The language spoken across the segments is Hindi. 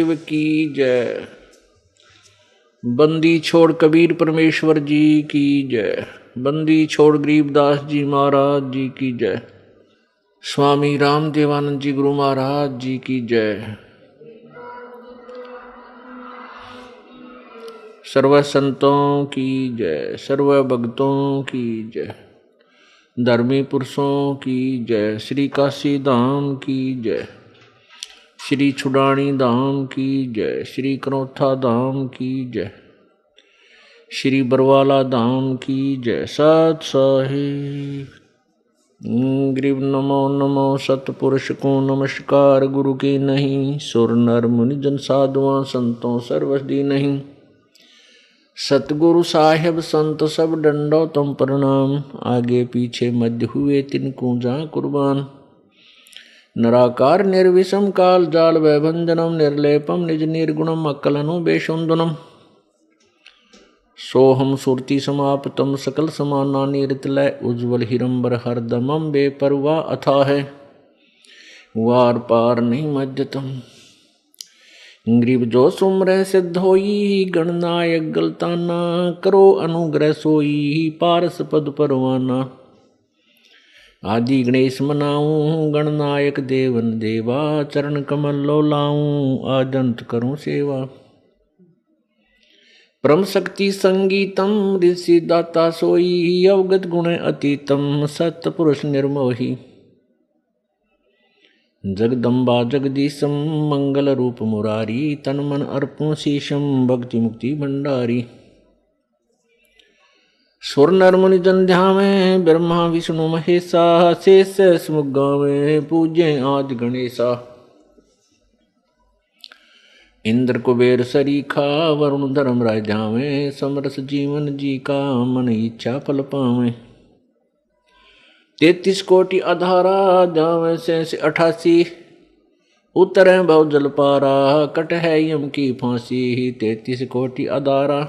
देव की जय। बंदी छोड़ कबीर परमेश्वर जी की जय। बंदी छोड़ गरीबदास जी महाराज जी की जय। स्वामी राम देवानंद जी गुरु महाराज जी की जय। सर्व संतों की जय, सर्व भक्तों की जय, धर्मी पुरुषों की जय। श्री काशी धाम की जय, श्री छुड़ानी धाम की जय, श्री कनौथा धाम की जय, श्री बरवाला धाम की जय। सत साहिब ग्रीव नमो नमो सतपुरुष को नमस्कार। गुरु की नहीं सुर नर मुनि जन साधुआं संतों सर्वसदी नहीं। सतगुरु साहेब संत सब डंडो तुम प्रणाम। आगे पीछे मध्य हुए तिनको जा कुर्बान। निराकार निर्विषम काल जाल वैभंजनम निर्लेपम निज निर्गुणम अकलनु बेशुंदनम। सोहम सुरति समाप्तम सकल समाना निरतलय उज्ज्वल हिरंबर हरदमम बेपरवा अथा है वार पार नहीं मज्जतम। ग्रीव जो सुमरह सिद्ध होई गणनायक गलताना। करो अनुग्रह सोई पारस पद परवाना। आदि गणेश मनाऊं गणनायक देवन देवा। चरण कमल लो लाऊं आजंत करूं सेवा। परम शक्ति संगीतम ऋषि दाता सोई। अवगत गुण अतीतम सत्य पुरुष निर्मोही। जगदम्बा जगदीशम मंगल रूप मुरारी। तन मन अर्पण शीशम भक्ति मुक्ति भंडारी। सुर नर मुनि जन ध्यावे ब्रह्मा विष्णु महेशा। शेष समुख गावे पूज्य आदि गणेशा। इंद्र कुबेर सरीखा वरुण धर्म राय ध्यावे। समरस जीवन जी का मन इच्छा फल पावे। 33 कोटि अधारा जावे से 88। उतरे भव जल पारा कट है यम की फांसी। 33 कोटि अधारा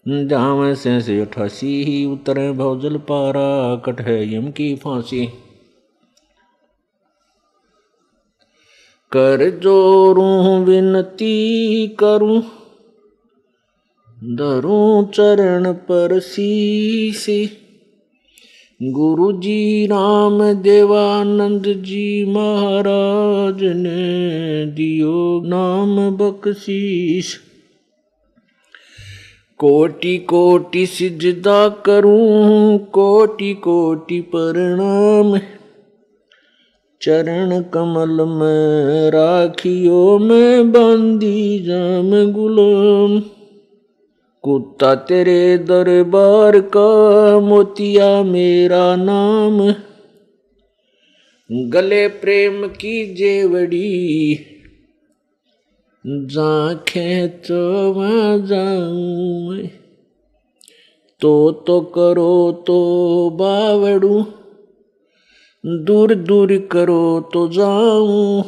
जावे से 88। उतरे भव जल पारा कट है यम की फांसी। कर जोरूं विनती करूं धरूं चरण पर शीश। गुरु जी राम देवानंद जी महाराज ने दियो नाम बख्शीश। कोटि कोटि सिजदा करूं कोटि कोटि प्रणाम। चरण कमल में राखियो मैं बांधी जाम गुलाम। कुत्ता तेरे दरबार का मोतिया मेरा नाम। गले प्रेम की जेवड़ी जाखें तो वहाँ जाऊं मैं। तो करो तो बावड़ू दूर दूर करो तो जाऊं।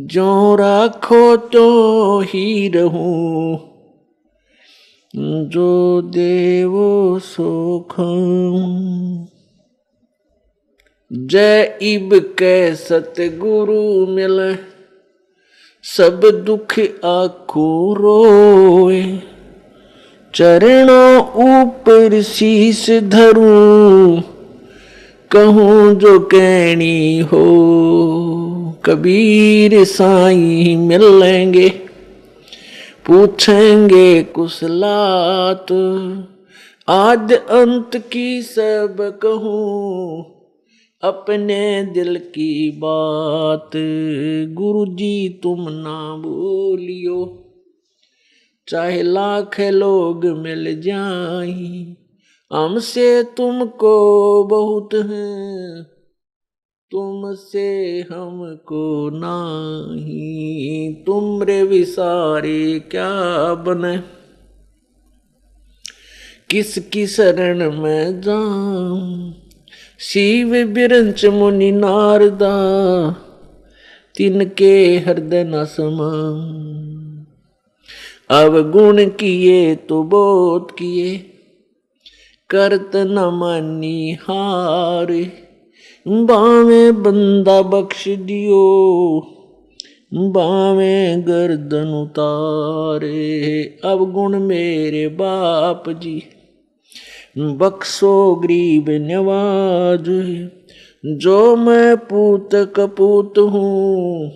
जो राखो तो ही रहूं जो देवो सो खाऊं। जय इब के सतगुरु मिले सब दुख आखो रोए। चरणों ऊपर शीश धरूं कहूँ जो कहनी हो। कबीर साईं मिलेंगे पूछेंगे कुशलात। आद अंत की सब कहूँ अपने दिल की बात। गुरु जी तुम ना भूलियो चाहे लाख लोग मिल जाएं। हमसे तुमको बहुत है तुमसे हमको नहीं। तुमरे विसारे क्या बने किसकी शरण में जाऊं। शिव बिरंच मुनि नारदा तिनके हृदय न समा। अवगुण किए तो बहुत किए करत न मानी हार। बावे बंदा बख्श दियो बावें गर्दन उतारे। अब गुण मेरे बाप जी बख्शो गरीब नवाज। जो मैं पूत कपूत हूँ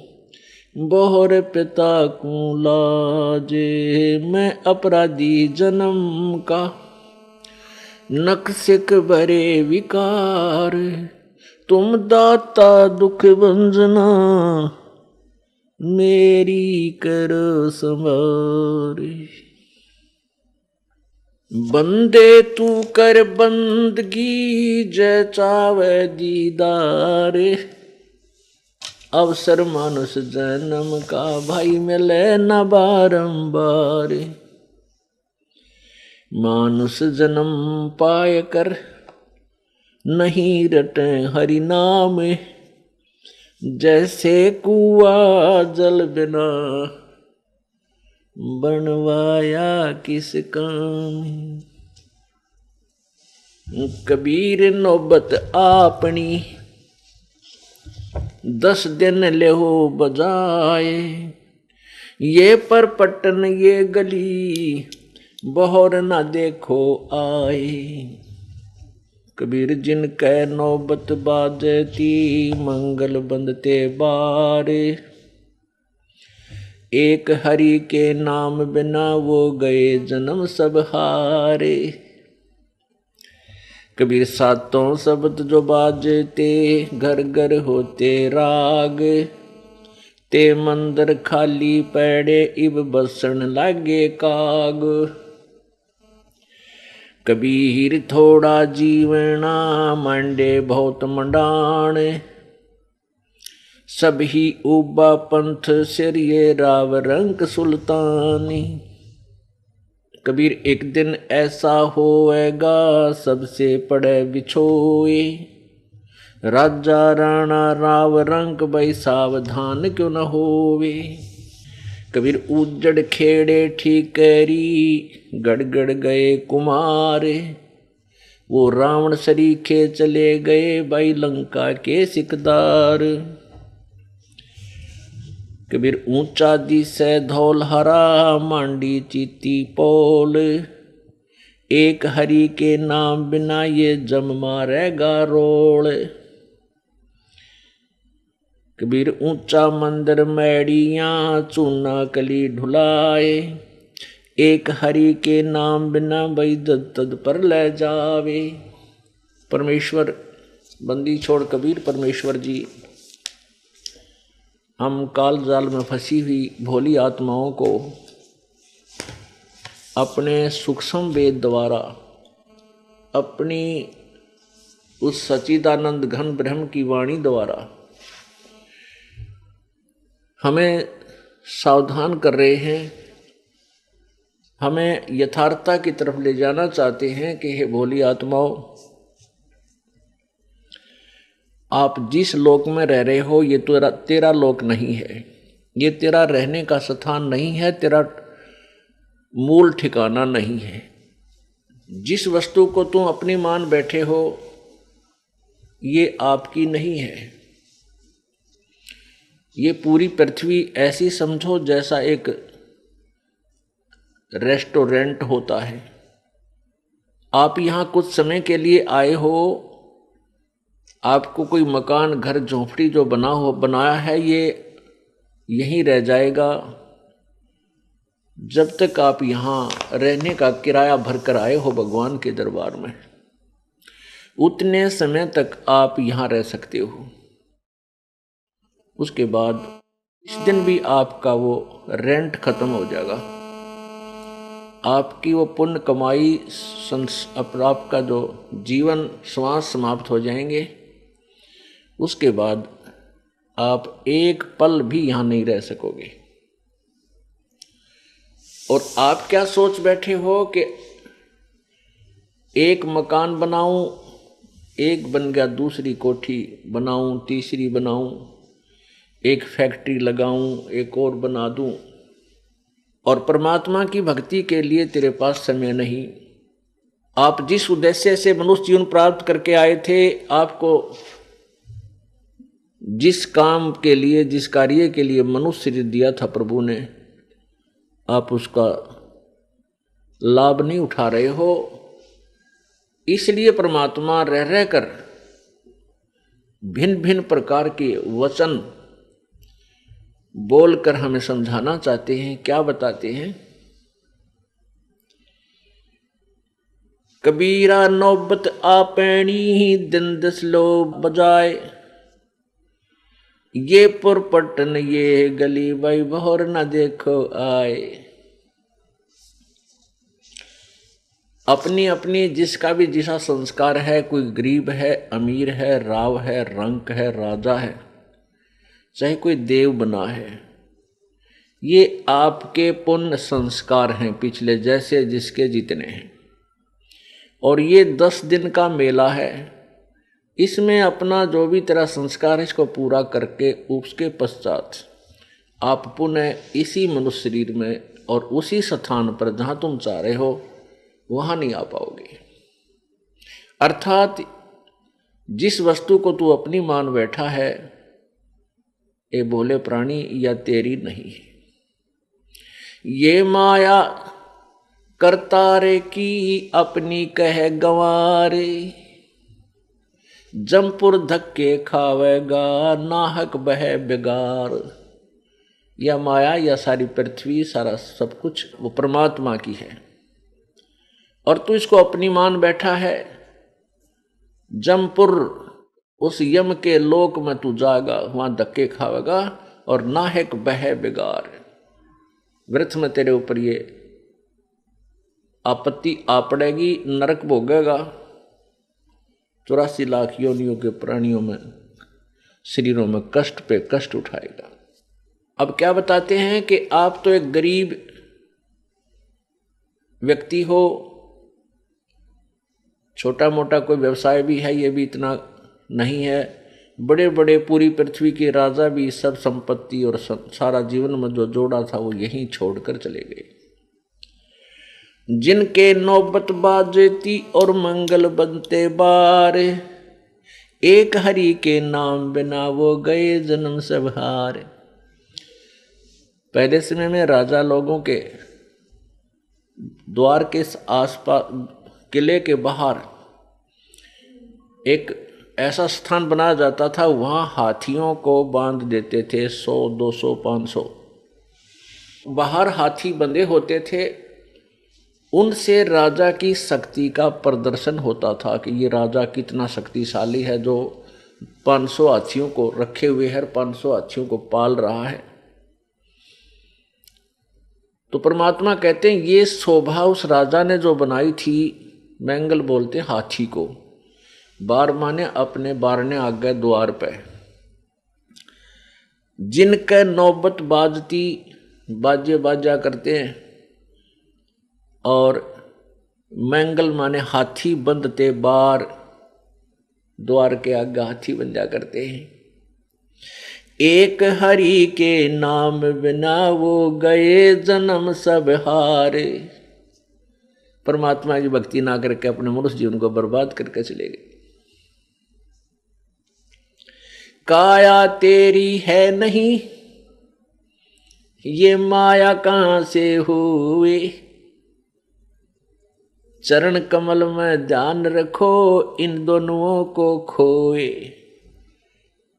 बहुर पिता को लाजे। मैं अपराधी जन्म का नक्सिक भरे विकार। तुम दाता दुख भंजना मेरी करो संवार। बंदे तू कर बंदगी जय चावे दीदार। अवसर मानुष जन्म का भाई मिले न बारंबार। मानुष जन्म पाए कर नहीं रटे हरि नाम। जैसे कुआ जल बिना बनवाया किस काम। कबीर नौबत आपनी 10 दिन लेहो बजाए। ये पर पटन ये गली बहुर न देखो आए। कबीर जिन कै नौबत बाजती मंगल बंदते बार। एक हरि के नाम बिना वो गए जन्म सब हारे। कबीर सातों शब्द जो बाजते घर घर होते राग। ते मंदिर खाली पड़े इब बसन लागे काग। कबीर थोड़ा जीवना मांडे बहुत मंडाण। सब ही उबा पंथ सिर ये राव रंक सुल्तानी। कबीर एक दिन ऐसा होएगा सबसे पड़े बिछोए। राजा राणा राव रंक भाई सावधान क्यों न होवे। कबीर उजड़ खेड़े ठीकरी गड़गड़ गए कुमार। वो रावण सरीखे चले गए भाई लंका के सिकदार। कबीर ऊंचा दिसे धौल हरा मांडी चीती पोल। एक हरि के नाम बिना ये जम मारेगा रोल। कबीर ऊंचा मंदिर मैड़ियाँ चूना कली ढुलाए। एक हरि के नाम बिना भाई तद पर ले जावे। परमेश्वर बंदी छोड़ कबीर परमेश्वर जी हम काल जाल में फंसी हुई भोली आत्माओं को अपने सूक्ष्म वेद द्वारा अपनी उस सच्चिदानंद घन ब्रह्म की वाणी द्वारा हमें सावधान कर रहे हैं। हमें यथार्थता की तरफ ले जाना चाहते हैं कि हे भोली आत्माओं, आप जिस लोक में रह रहे हो ये तो तेरा लोक नहीं है। ये तेरा रहने का स्थान नहीं है, तेरा मूल ठिकाना नहीं है। जिस वस्तु को तुम अपनी मान बैठे हो ये आपकी नहीं है। ये पूरी पृथ्वी ऐसी समझो जैसा एक रेस्टोरेंट होता है। आप यहाँ कुछ समय के लिए आए हो, आपको कोई मकान घर झोंपड़ी जो बनाया है ये यहीं रह जाएगा जब तक आप यहाँ रहने का किराया भर कर आए हो भगवान के दरबार में। उतने समय तक आप यहाँ रह सकते हो। उसके बाद इस दिन भी आपका वो रेंट खत्म हो जाएगा। आपकी वो पुण्य कमाई आपका जो जीवन श्वास समाप्त हो जाएंगे। उसके बाद आप एक पल भी यहाँ नहीं रह सकोगे। और आप क्या सोच बैठे हो कि एक मकान बनाऊं, एक बन गया, दूसरी कोठी बनाऊं, तीसरी बनाऊं, एक फैक्ट्री लगाऊं, एक और बना दूं। और परमात्मा की भक्ति के लिए तेरे पास समय नहीं। आप जिस उद्देश्य से मनुष्य जीवन प्राप्त करके आए थे, आपको जिस काम के लिए, जिस कार्य के लिए मनुष्य शरीर दिया था प्रभु ने, आप उसका लाभ नहीं उठा रहे हो। इसलिए परमात्मा रह रहकर भिन्न भिन्न प्रकार के वचन बोलकर हमें समझाना चाहते हैं। क्या बताते हैं? कबीरा नौबत आपैनी दिन दस लो बजाए, ये पुरपटन ये गली भाई बहोर न देखो आए। अपनी अपनी जिसका भी जिसा संस्कार है, कोई गरीब है, अमीर है, राव है, रंक है, राजा है, चाहे कोई देव बना है, ये आपके पुण्य संस्कार हैं पिछले, जैसे जिसके जितने हैं। और ये 10 दिन का मेला है, इसमें अपना जो भी तेरा संस्कार है इसको पूरा करके उसके पश्चात आप पुनः इसी मनुष्य शरीर में और उसी स्थान पर जहाँ तुम चाह रहे हो वहाँ नहीं आ पाओगे। अर्थात जिस वस्तु को तू अपनी मान बैठा है, ये भोले प्राणी या तेरी नहीं है। ये माया करतारे की अपनी कह गंवारे, जमपुर धक्के खावेगा नाहक बह बिगार। यह माया, या सारी पृथ्वी, सारा सब कुछ वो परमात्मा की है और तू इसको अपनी मान बैठा है। जमपुर, उस यम के लोक में तू जाएगा, वहां धक्के खावेगा और नाहक बह बिगार। व्यर्थ में तेरे ऊपर ये आपत्ति आ पड़ेगी, नरक भोगेगा। 84 लाख योनियों के प्राणियों में, शरीरों में कष्ट पे कष्ट उठाएगा। अब क्या बताते हैं कि आप तो एक गरीब व्यक्ति हो, छोटा मोटा कोई व्यवसाय भी है, ये भी इतना नहीं है। बड़े बड़े पूरी पृथ्वी के राजा भी सब संपत्ति और सारा जीवन में जो जोड़ा था वो यहीं छोड़कर चले गए। जिनके नौबत बाजती और मंगल बनते बार, एक हरि के नाम बिना वो गए जन्म सब हार। पहले समय में राजा लोगों के द्वार के आसपास, किले के बाहर एक ऐसा स्थान बनाया जाता था, वहाँ हाथियों को बांध देते थे, 100, 200, 500 बाहर हाथी बंधे होते थे। उनसे राजा की शक्ति का प्रदर्शन होता था कि ये राजा कितना शक्तिशाली है, जो 500 हाथियों को रखे हुए है, 500 हाथियों को पाल रहा है। तो परमात्मा कहते हैं ये शोभा उस राजा ने जो बनाई थी, मैंगल बोलते हाथी को, बार माने अपने बारने आगे द्वार पे। जिनके नौबत बाजती, बाजे बाजा करते हैं, और मैंगल माने हाथी बंधते बार, द्वार के आगे हाथी बन जा करते हैं। एक हरि के नाम बिना वो गए जन्म सब हारे। परमात्मा की भक्ति ना करके अपने मनुष्य जीवन को बर्बाद करके चले गए। काया तेरी है नहीं, ये माया कहां से हुई, चरण कमल में ध्यान रखो इन दोनों को खोए।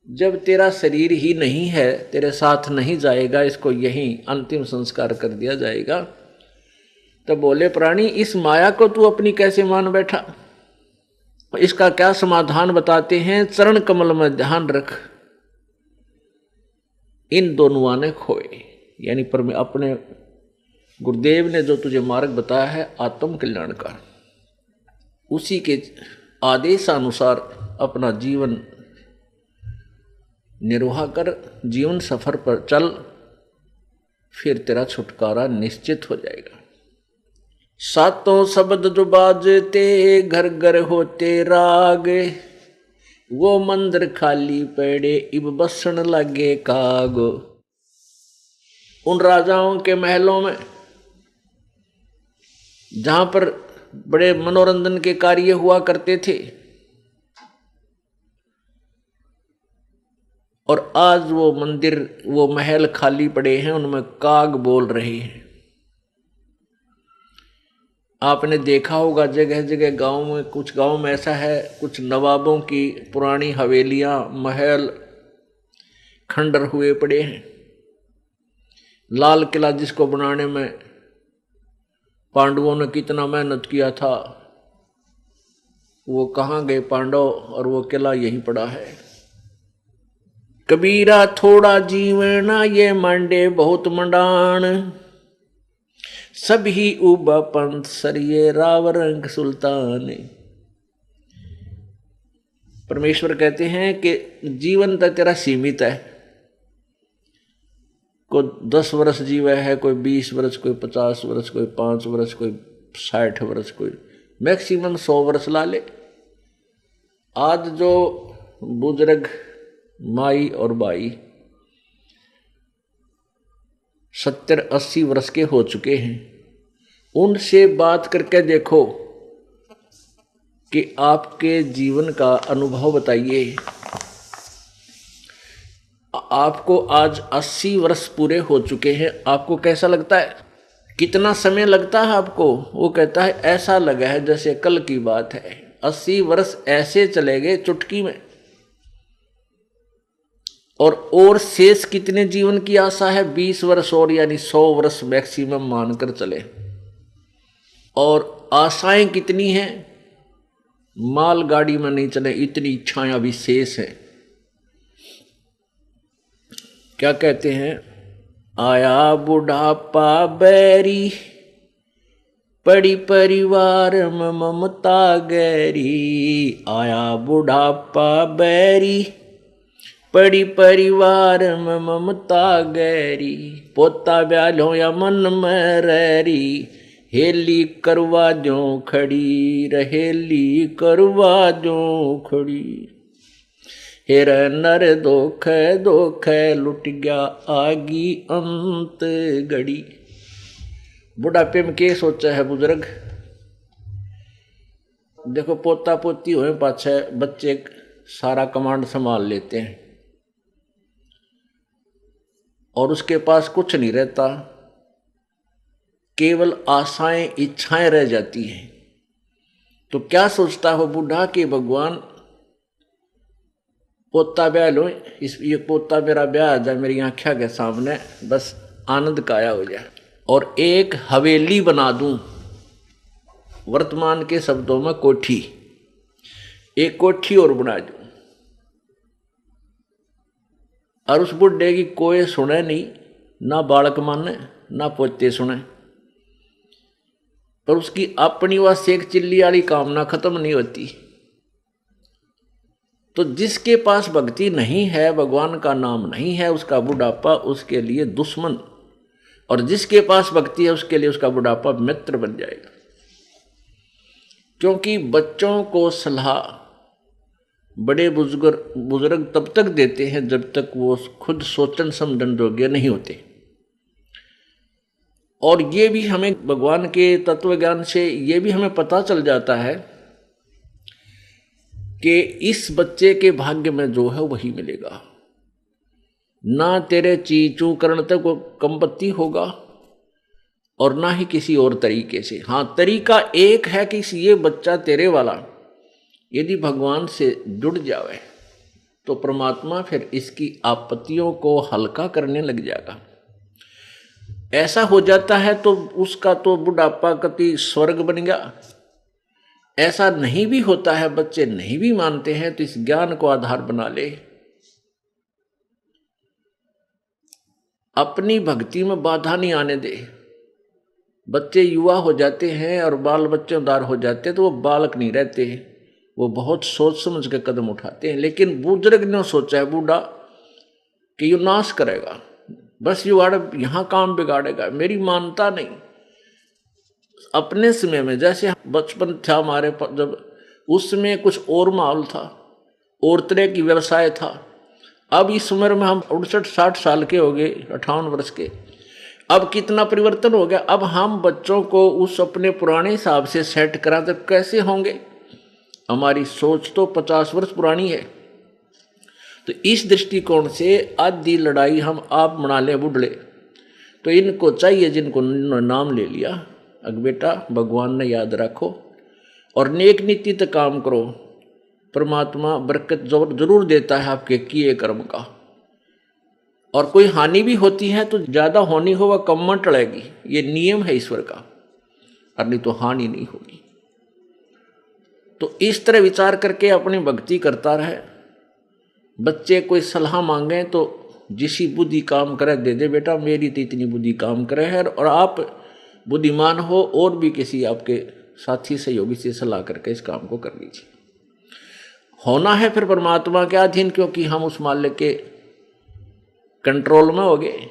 जब तेरा शरीर ही नहीं है, तेरे साथ नहीं जाएगा, इसको यहीं अंतिम संस्कार कर दिया जाएगा, तो बोले प्राणी इस माया को तू अपनी कैसे मान बैठा। इसका क्या समाधान बताते हैं? चरण कमल में ध्यान रख, इन दोनों ने खोए। यानी पर अपने गुरुदेव ने जो तुझे मार्ग बताया है आत्म कल्याण का, उसी के आदेशानुसार अपना जीवन निर्वाह कर, जीवन सफर पर चल, फिर तेरा छुटकारा निश्चित हो जाएगा। सातों शब्द जो बाजते घर घर होते राग, वो मंदिर खाली पड़े इब बसन लगे काग। उन राजाओं के महलों में जहां पर बड़े मनोरंजन के कार्य हुआ करते थे, और आज वो मंदिर, वो महल खाली पड़े हैं, उनमें काग बोल रहे हैं। आपने देखा होगा जगह जगह गांव में, कुछ गांव में ऐसा है, कुछ नवाबों की पुरानी हवेलियां, महल खंडर हुए पड़े हैं। लाल किला जिसको बनाने में पांडवों ने कितना मेहनत किया था, वो कहाँ गए पांडव, और वो किला यहीं पड़ा है। कबीरा थोड़ा जीवना ये मांडे बहुत मंडान, सभी उबा पंथ सरिये राव रंग सुल्तान। परमेश्वर कहते हैं कि जीवन तो तेरा सीमित है, कोई 10 वर्ष जीवा है, कोई 20 वर्ष, कोई 50 वर्ष, कोई 5 वर्ष, कोई 60 वर्ष, कोई मैक्सिमम 100 वर्ष ला ले। आज जो बुजुर्ग माई और बाई 70-80 वर्ष के हो चुके हैं, उनसे बात करके देखो कि आपके जीवन का अनुभव बताइए। आपको आज 80 वर्ष पूरे हो चुके हैं, आपको कैसा लगता है? कितना समय लगता है आपको? वो कहता है ऐसा लगा है जैसे कल की बात है। 80 वर्ष ऐसे चले गए चुटकी में। और शेष कितने जीवन की आशा है? 20 वर्ष और, यानी 100 वर्ष मैक्सिमम मानकर चले। और आशाएं कितनी हैं? माल गाड़ी में नहीं चले, इतनी इच्छाएं अभी शेष है। क्या कहते हैं? आया बुढ़ापा बैरी, पड़ी परिवार में ममता गैरी। आया बुढ़ापा बैरी, पड़ी परिवार में ममता गैरी। पोता ब्यालो या मन में रैरी, हेली करवा जो खड़ी, रहेली करवा जो खड़ी। हेर नर दोख दोख लुट गया आगी अंत घड़ी। बुढ़ापे में क्या सोचा है बुजुर्ग? देखो पोता पोती हुए पाछे बच्चे सारा कमांड संभाल लेते हैं और उसके पास कुछ नहीं रहता, केवल आशाएं इच्छाएं रह जाती हैं। तो क्या सोचता हो बूढ़ा कि भगवान पोता ब्याह लो, ये पोता मेरा ब्याह आ जाए मेरी आंखों के सामने, बस आनंद काया हो जाए, और एक हवेली बना दूं, वर्तमान के शब्दों में कोठी, एक कोठी और बना दूं। और उस बुढ़े की कोई सुने नहीं, ना बालक माने ना पोते सुने, पर उसकी अपनी वह सेक चिल्ली वाली कामना खत्म नहीं होती। तो जिसके पास भक्ति नहीं है, भगवान का नाम नहीं है, उसका बुढ़ापा उसके लिए दुश्मन, और जिसके पास भक्ति है उसके लिए उसका बुढ़ापा मित्र बन जाएगा। क्योंकि बच्चों को सलाह बड़े बुजुर्ग तब तक देते हैं जब तक वो खुद सोचन समझन योग्य नहीं होते। और ये भी हमें भगवान के तत्व ज्ञान से ये भी हमें पता चल जाता है कि इस बच्चे के भाग्य में जो है वही मिलेगा। ना तेरे चीचू करने तक वो कंपत्ति होगा और ना ही किसी और तरीके से। हाँ, तरीका एक है कि ये बच्चा तेरे वाला यदि भगवान से जुड़ जावे तो परमात्मा फिर इसकी आपत्तियों को हल्का करने लग जाएगा। ऐसा हो जाता है तो उसका तो बुढ़ापा कति स्वर्ग बन गया। ऐसा नहीं भी होता है, बच्चे नहीं भी मानते हैं, तो इस ज्ञान को आधार बना ले। अपनी भक्ति में बाधा नहीं आने दे। बच्चे युवा हो जाते हैं और बाल बच्चेदार हो जाते हैं तो वो बालक नहीं रहते, वो बहुत सोच समझ के कदम उठाते हैं। लेकिन बुजुर्ग ने सोचा है बूढ़ा कि यू नाश करेगा, बस यू यहाँ काम बिगाड़ेगा, मेरी मानता नहीं। अपने समय में जैसे बचपन था हमारे, जब उस समय कुछ और माहौल था, और तरह की व्यवसाय था। अब इस उम्र में हम 59-60 साल के हो गए, 58 वर्ष के, अब कितना परिवर्तन हो गया। अब हम बच्चों को उस अपने पुराने हिसाब से सेट करा तो कैसे होंगे? हमारी सोच तो 50 वर्ष पुरानी है। तो इस दृष्टिकोण से आधी लड़ाई हम आप बना लें बुढ़ले। तो इनको चाहिए, जिनको नाम ले लिया, अग बेटा भगवान ने याद रखो और नेक नीति तक काम करो, परमात्मा बरकत जरूर देता है आपके किए कर्म का। और कोई हानि भी होती है तो ज़्यादा होनी हो वह कम में टलेगी, ये नियम है ईश्वर का, और नहीं तो हानि नहीं होगी। तो इस तरह विचार करके अपनी भक्ति करता रहे। बच्चे कोई सलाह मांगे तो जिसी बुद्धि काम करे दे दे, बेटा मेरी तो इतनी बुद्धि काम करे है, और आप बुद्धिमान हो और भी किसी आपके साथी सहयोगी से सलाह करके इस काम को कर लीजिए। होना है फिर परमात्मा के अधीन, क्योंकि हम उस मालिक के कंट्रोल में हो गए।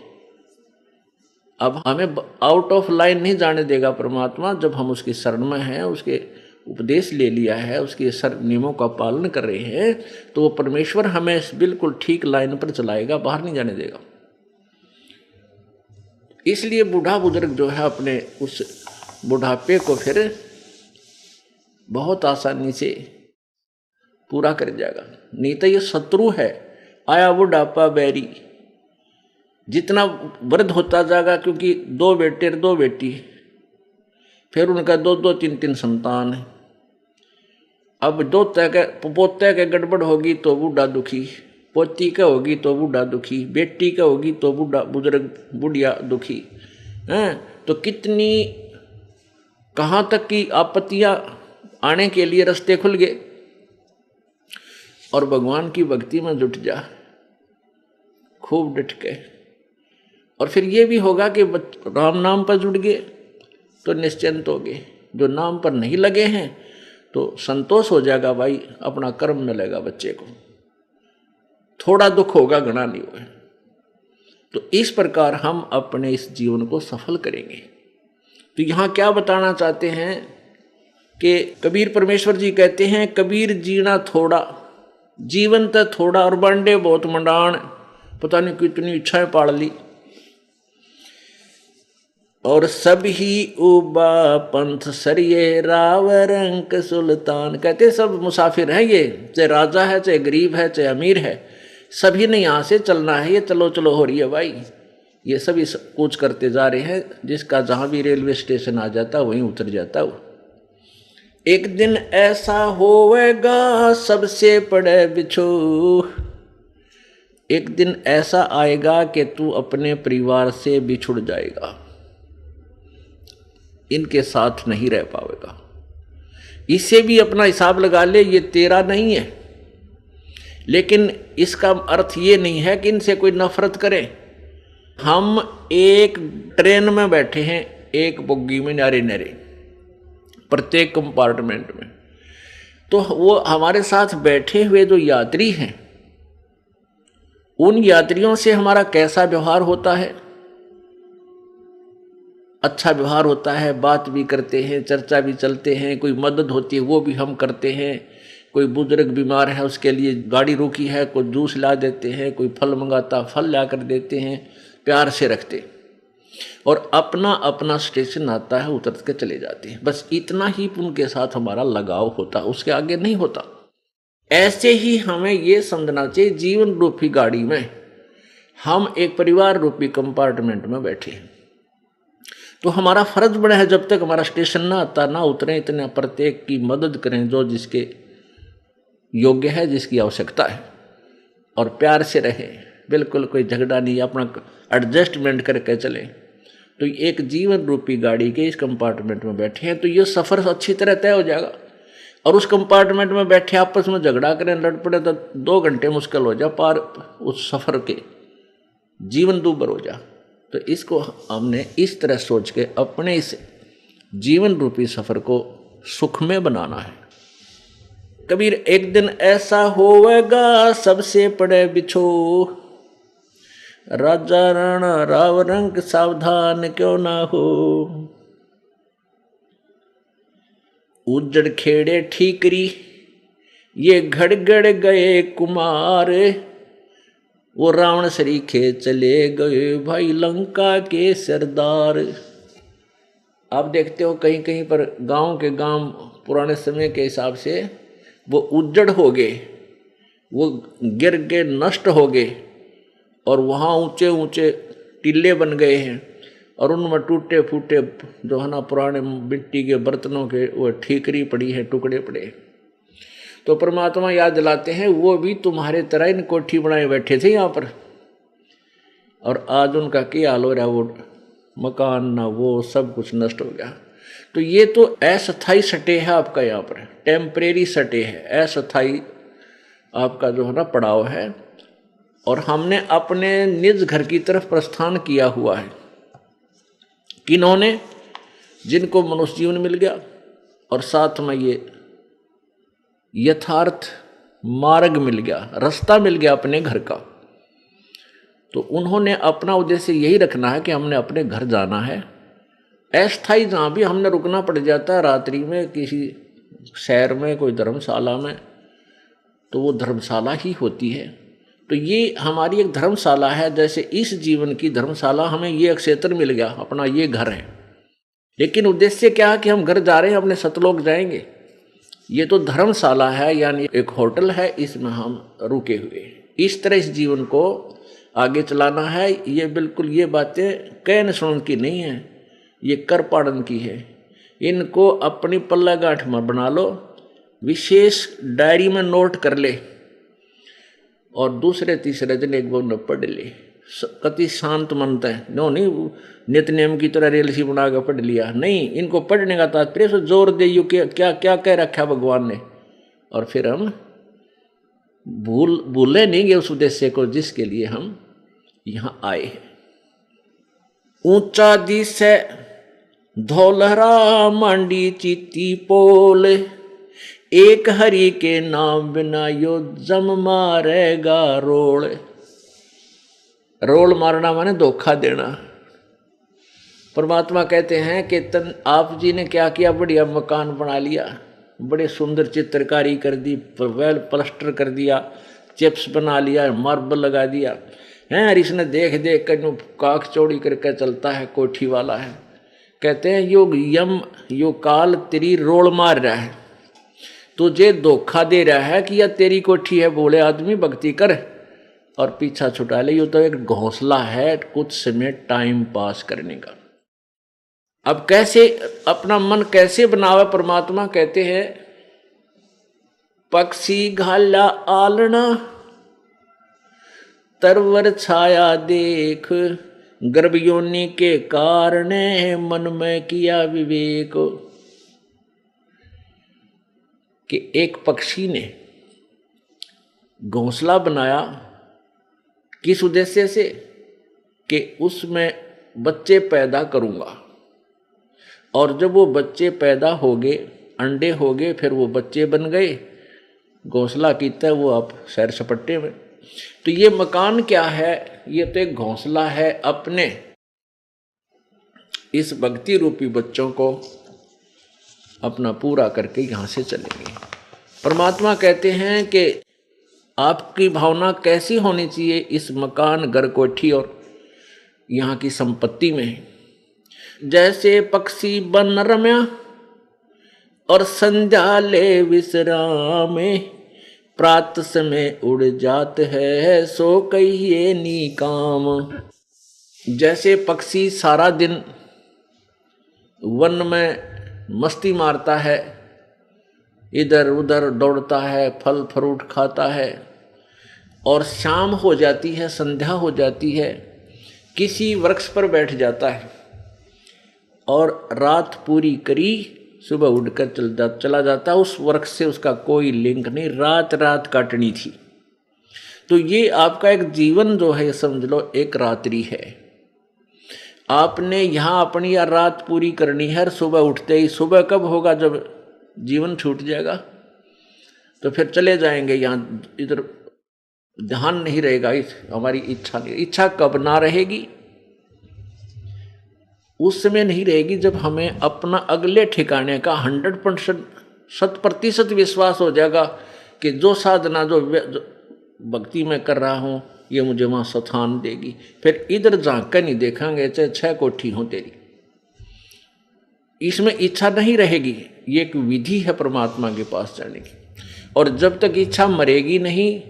अब हमें आउट ऑफ लाइन नहीं जाने देगा परमात्मा। जब हम उसकी शरण में हैं, उसके उपदेश ले लिया है, उसके नियमों का पालन कर रहे हैं, तो वो परमेश्वर हमें बिल्कुल ठीक लाइन पर चलाएगा, बाहर नहीं जाने देगा। इसलिए बूढ़ा बुजुर्ग जो है अपने उस बुढ़ापे को फिर बहुत आसानी से पूरा कर जाएगा। नहीं तो ये शत्रु है, आया बुढ़ापा बैरी। जितना वृद्ध होता जाएगा, क्योंकि 2 बेटे 2 बेटी, फिर उनका 2-2 3-3 संतान है। अब पोते के गड़बड़ होगी तो बूढ़ा दुखी, पोती का होगी तो बूढ़ा दुखी, बेटी का होगी तो बुजुर्ग बुढ़िया दुखी हैं। तो कितनी कहाँ तक की आपत्तियां आने के लिए रास्ते खुल गए। और भगवान की भक्ति में जुट जा खूब डट के, और फिर ये भी होगा कि राम नाम पर जुट गए तो निश्चिंत हो गए। जो नाम पर नहीं लगे हैं तो संतोष हो जाएगा, भाई अपना कर्म मिलेगा बच्चे को, थोड़ा दुख होगा घना नहीं होगा। तो इस प्रकार हम अपने इस जीवन को सफल करेंगे। तो यहाँ क्या बताना चाहते हैं कि कबीर परमेश्वर जी कहते हैं, कबीर जीना थोड़ा जीवन तो थोड़ा और बांडे बहुत मंडाण। पता नहीं कितनी इच्छाएं पाड़ ली। और सब ही उबा पंथ सरिये राव रंक सुल्तान। कहते सब मुसाफिर हैं, ये चाहे राजा है, चाहे गरीब है, चाहे अमीर है, सभी ने यहाँ से चलना है। ये चलो चलो हो रही है भाई, ये सभी कूच करते जा रहे हैं। जिसका जहाँ भी रेलवे स्टेशन आ जाता वहीं उतर जाता वो। एक दिन ऐसा होवेगा सबसे पड़े बिछो। एक दिन ऐसा आएगा कि तू अपने परिवार से बिछुड़ जाएगा, इनके साथ नहीं रह पाएगा। इसे भी अपना हिसाब लगा ले, ये तेरा नहीं है। लेकिन इसका अर्थ ये नहीं है कि इनसे कोई नफरत करे। हम एक ट्रेन में बैठे हैं, एक बोगी में नारे नारे, प्रत्येक कंपार्टमेंट में। तो वो हमारे साथ बैठे हुए जो यात्री हैं, उन यात्रियों से हमारा कैसा व्यवहार होता है? अच्छा व्यवहार होता है, बात भी करते हैं, चर्चा भी चलते हैं, कोई मदद होती है वो भी हम करते हैं। कोई बुजुर्ग बीमार है उसके लिए गाड़ी रोकी है, कोई जूस ला देते हैं, कोई फल मंगाता फल ला कर देते हैं, प्यार से रखते। और अपना अपना स्टेशन आता है, उतर के चले जाते हैं। बस इतना ही उनके साथ हमारा लगाव होता, उसके आगे नहीं होता। ऐसे ही हमें ये समझना चाहिए, जीवन रूपी गाड़ी में हम एक परिवार रूपी कंपार्टमेंट में बैठे हैं। तो हमारा फर्ज बड़ा है, जब तक हमारा स्टेशन ना आता ना उतरे, इतने प्रत्येक की मदद करें जो जिसके योग्य है, जिसकी आवश्यकता है, और प्यार से रहे। बिल्कुल कोई झगड़ा नहीं, अपना एडजस्टमेंट करके चलें। तो एक जीवन रूपी गाड़ी के इस कंपार्टमेंट में बैठे हैं, तो ये सफ़र अच्छी तरह तय हो जाएगा। और उस कंपार्टमेंट में बैठे आपस में झगड़ा करें, लड़ पड़े, तो 2 घंटे मुश्किल हो जा पार उस सफ़र के, जीवन दूभर हो जा। तो इसको हमने इस तरह सोच के अपने इस जीवन रूपी सफ़र को सुखमय बनाना है। कबीर एक दिन ऐसा होवेगा सबसे पड़े बिछो, राजा राणा राव रंक सावधान क्यों ना हो। उजड़ खेड़े ठीकरी ये घड़गड़ गए कुमार, वो रावण सरीखे चले गए भाई लंका के सरदार। आप देखते हो कहीं कहीं पर गांव के गांव पुराने समय के हिसाब से वो उजड़ हो गए, वो गिर के नष्ट हो गए और वहाँ ऊंचे ऊंचे टीले बन गए हैं और उनमें टूटे फूटे जो है ना पुराने मिट्टी के बर्तनों के वो ठीकरी पड़ी है, टुकड़े पड़े। तो परमात्मा याद दिलाते हैं वो भी तुम्हारे तरह इन कोठी बनाए बैठे थे यहाँ पर, और आज उनका क्या हाल हो रहा, वो मकान ना वो सब कुछ नष्ट हो गया। तो ये तो अस्थाई सटे है आपका, यहाँ पर टेम्परेरी सटे है, अस्थाई आपका जो है ना पड़ाव है। और हमने अपने निज घर की तरफ प्रस्थान किया हुआ है। किन्होंने? जिनको मनुष्य जीवन मिल गया और साथ में ये यथार्थ मार्ग मिल गया, रास्ता मिल गया अपने घर का। तो उन्होंने अपना उद्देश्य यही रखना है कि हमने अपने घर जाना है। अस्थाई जहाँ भी हमने रुकना पड़ जाता है रात्रि में किसी शहर में, कोई धर्मशाला में, तो वो धर्मशाला ही होती है। तो ये हमारी एक धर्मशाला है। जैसे इस जीवन की धर्मशाला हमें ये क्षेत्र मिल गया, अपना ये घर है। लेकिन उद्देश्य क्या है कि हम घर जा रहे हैं, अपने सतलोक जाएंगे। ये तो धर्मशाला है, यानी एक होटल है, इसमें हम रुके हुए। इस तरह इस जीवन को आगे चलाना है। ये बिल्कुल ये बातें कहने सुनने की नहीं है, ये कर पाड़न की है। इनको अपनी पल्ला गांठ में बना लो, विशेष डायरी में नोट कर ले और दूसरे तीसरे दिन एक बार पढ़ ले। कति शांत मनता है, नो नहीं नित्य नियम की तरह रेल सी बना कर पढ़ लिया, नहीं। इनको पढ़ने का तात्पर्य से जोर दे क्या क्या कह रखा भगवान ने, और फिर हम भूले नहीं गए उस उद्देश्य को जिसके लिए हम यहाँ आए हैं। ऊंचा दिस है धौलहरा मांडी चीती पोल, एक हरि के नाम बिना यो जम मारेगा रोल। रोल मारना माने धोखा देना। परमात्मा कहते हैं कि आप जी ने क्या किया, बढ़िया मकान बना लिया, बड़े सुंदर चित्रकारी कर दी, वेल प्लास्टर कर दिया, चिप्स बना लिया, मार्बल लगा दिया है, और इसने देख देख कर काख चौड़ी करके चलता है, कोठी वाला है। कहते हैं यो काल तेरी रोल मार रहा है, तुझे धोखा दे रहा है कि यह तेरी कोठी है। बोले आदमी भक्ति कर और पीछा छुटा ले। ये तो एक घोंसला है कुछ समय टाइम पास करने का। अब कैसे अपना मन कैसे बनावे? परमात्मा कहते हैं पक्षी घाला आलना, तरवर छाया देख, गर्भ योनि के कारण मन में किया विवेक। कि एक पक्षी ने घोंसला बनाया, किस उद्देश्य से? कि उसमें बच्चे पैदा करूंगा, और जब वो बच्चे पैदा हो गए, अंडे हो गए, फिर वो बच्चे बन गए, घोंसला कीता वो आप सैर सपट्टे में। तो ये मकान क्या है? ये तो एक घोंसला है अपने इस भक्ति रूपी बच्चों को अपना पूरा करके यहाँ से चलेंगे। परमात्मा कहते हैं कि आपकी भावना कैसी होनी चाहिए इस मकान, घर, कोठी और यहाँ की संपत्ति में। जैसे पक्षी बन रम्या और संध्या ले विश्राम, प्रात समय उड़ जात है सो कहिए निकाम। जैसे पक्षी सारा दिन वन में मस्ती मारता है, इधर उधर दौड़ता है, फल फ्रूट खाता है, और शाम हो जाती है, संध्या हो जाती है, किसी वृक्ष पर बैठ जाता है और रात पूरी करी, सुबह उठकर चला जाता। उस वृक्ष से उसका कोई लिंक नहीं, रात रात काटनी थी। तो ये आपका एक जीवन जो है समझ लो एक रात्रि है। आपने यहाँ अपनी या रात पूरी करनी है, सुबह उठते ही। सुबह कब होगा? जब जीवन छूट जाएगा तो फिर चले जाएंगे, यहाँ इधर ध्यान नहीं रहेगा, हमारी इच्छा नहीं। इच्छा कब ना रहेगी? उस समय नहीं रहेगी जब हमें अपना अगले ठिकाने का 100% विश्वास हो जाएगा कि जो साधना जो भक्ति में कर रहा हूँ ये मुझे वहाँ स्थान देगी। फिर इधर झांक कर नहीं देखेंगे चाहे 6 कोठी हो तेरी, इसमें इच्छा नहीं रहेगी। ये एक विधि है परमात्मा के पास जाने की। और जब तक इच्छा मरेगी नहीं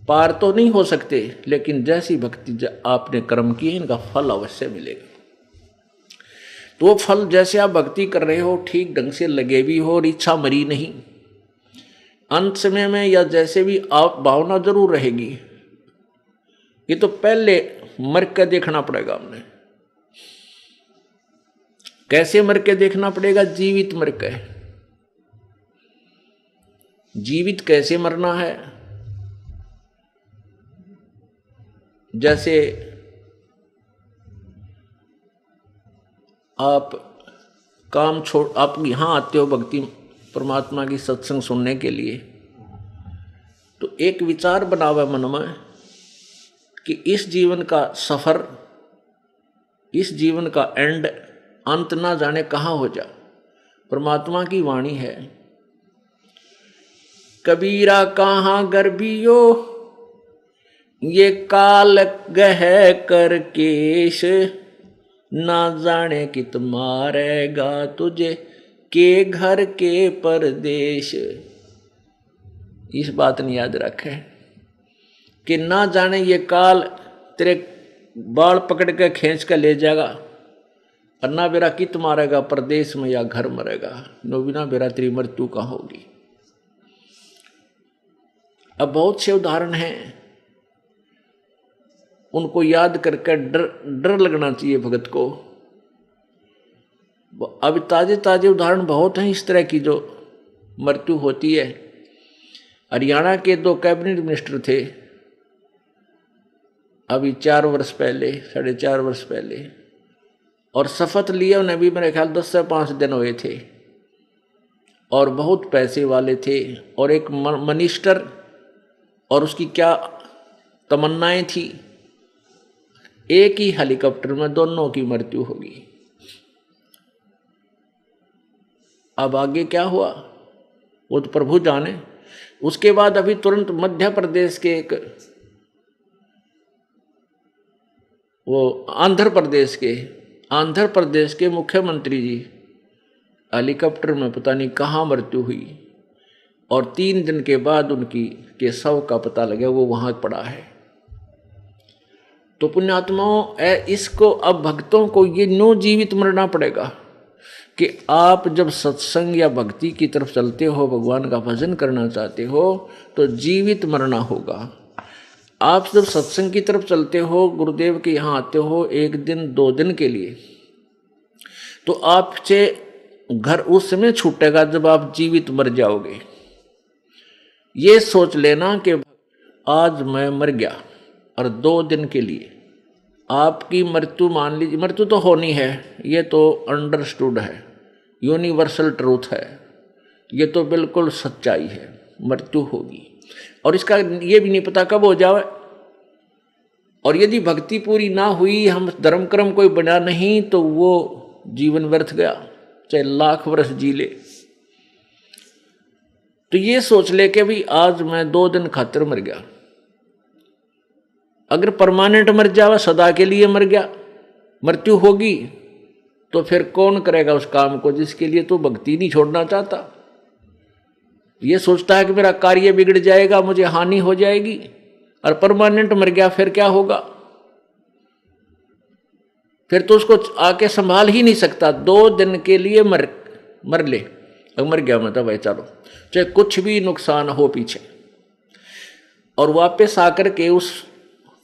पार तो नहीं हो सकते, लेकिन जैसी भक्ति आपने कर्म की है इनका फल अवश्य मिलेगा। तो वो फल जैसे आप भक्ति कर रहे हो ठीक ढंग से लगे भी हो और इच्छा मरी नहीं, अंत समय में या जैसे भी आप भावना जरूर रहेगी। ये तो पहले मर के देखना पड़ेगा हमने। कैसे मर के देखना पड़ेगा? जीवित मर के। जीवित कैसे मरना है? जैसे आप काम छोड़, आप यहां आते हो भक्ति परमात्मा की सत्संग सुनने के लिए, तो एक विचार बना हुआ मन में कि इस जीवन का सफर, इस जीवन का एंड, अंत ना जाने कहाँ हो जा। परमात्मा की वाणी है, कबीरा कहाँ गर्भियो ये काल गह कर केश, ना जाने कित मारेगा तुझे के घर के परदेश। इस बात ने याद रखे कि ना जाने ये काल तेरे बाल पकड़ के खींच कर ले जाएगा, और ना बेरा कित मारेगा परदेश में या घर मरेगा, नो बिना बेरा तेरी मृत्यु कहाँ होगी। अब बहुत से उदाहरण हैं, उनको याद करके डर लगना चाहिए भगत को। अब ताजे ताजे उदाहरण बहुत हैं इस तरह की जो मृत्यु होती है। हरियाणा के 2 कैबिनेट मिनिस्टर थे अभी 4 वर्ष पहले, 4.5 वर्ष पहले, और शपथ लिया उन्हें भी मेरे ख्याल 10 से 5 दिन हुए थे, और बहुत पैसे वाले थे, और एक मिनिस्टर और उसकी क्या तमन्नाएं थी, एक ही हेलीकॉप्टर में दोनों की मृत्यु होगी। अब आगे क्या हुआ वो तो प्रभु जाने। उसके बाद अभी तुरंत मध्य प्रदेश के एक, वो आंध्र प्रदेश के मुख्यमंत्री जी हेलीकॉप्टर में पता नहीं कहाँ मृत्यु हुई, और 3 दिन के बाद उनकी के शव का पता लगा वो वहाँ पड़ा है। तो पुण्यात्माओं, इसको अब भक्तों को ये नो जीवित मरना पड़ेगा कि आप जब सत्संग या भक्ति की तरफ चलते हो, भगवान का भजन करना चाहते हो, तो जीवित मरना होगा। आप जब सत्संग की तरफ चलते हो, गुरुदेव के यहाँ आते हो 1 दिन 2 दिन के लिए, तो आपसे घर उस समय छूटेगा जब आप जीवित मर जाओगे। ये सोच लेना कि आज मैं मर गया और 2 दिन के लिए आपकी मृत्यु, मान लीजिए मृत्यु तो होनी है, ये तो अंडरस्टूड है, यूनिवर्सल ट्रूथ है, ये तो बिल्कुल सच्चाई है, मृत्यु होगी। और इसका ये भी नहीं पता कब हो जाए, और यदि भक्ति पूरी ना हुई, हम धर्म कर्म कोई बना नहीं, तो वो जीवन व्यर्थ गया, चाहे लाख वर्ष जी ले। तो ये सोच ले कि भी आज मैं 2 दिन खातिर मर गया। अगर परमानेंट मर जावा, सदा के लिए मर गया, मृत्यु होगी, तो फिर कौन करेगा उस काम को जिसके लिए तो भक्ति नहीं छोड़ना चाहता। ये सोचता है कि मेरा कार्य बिगड़ जाएगा, मुझे हानि हो जाएगी, और परमानेंट मर गया, फिर क्या होगा? फिर तो उसको आके संभाल ही नहीं सकता। 2 दिन के लिए मर ले, मर गया मतलब भाई चलो, चाहे कुछ भी नुकसान हो पीछे, और वापस आकर के उस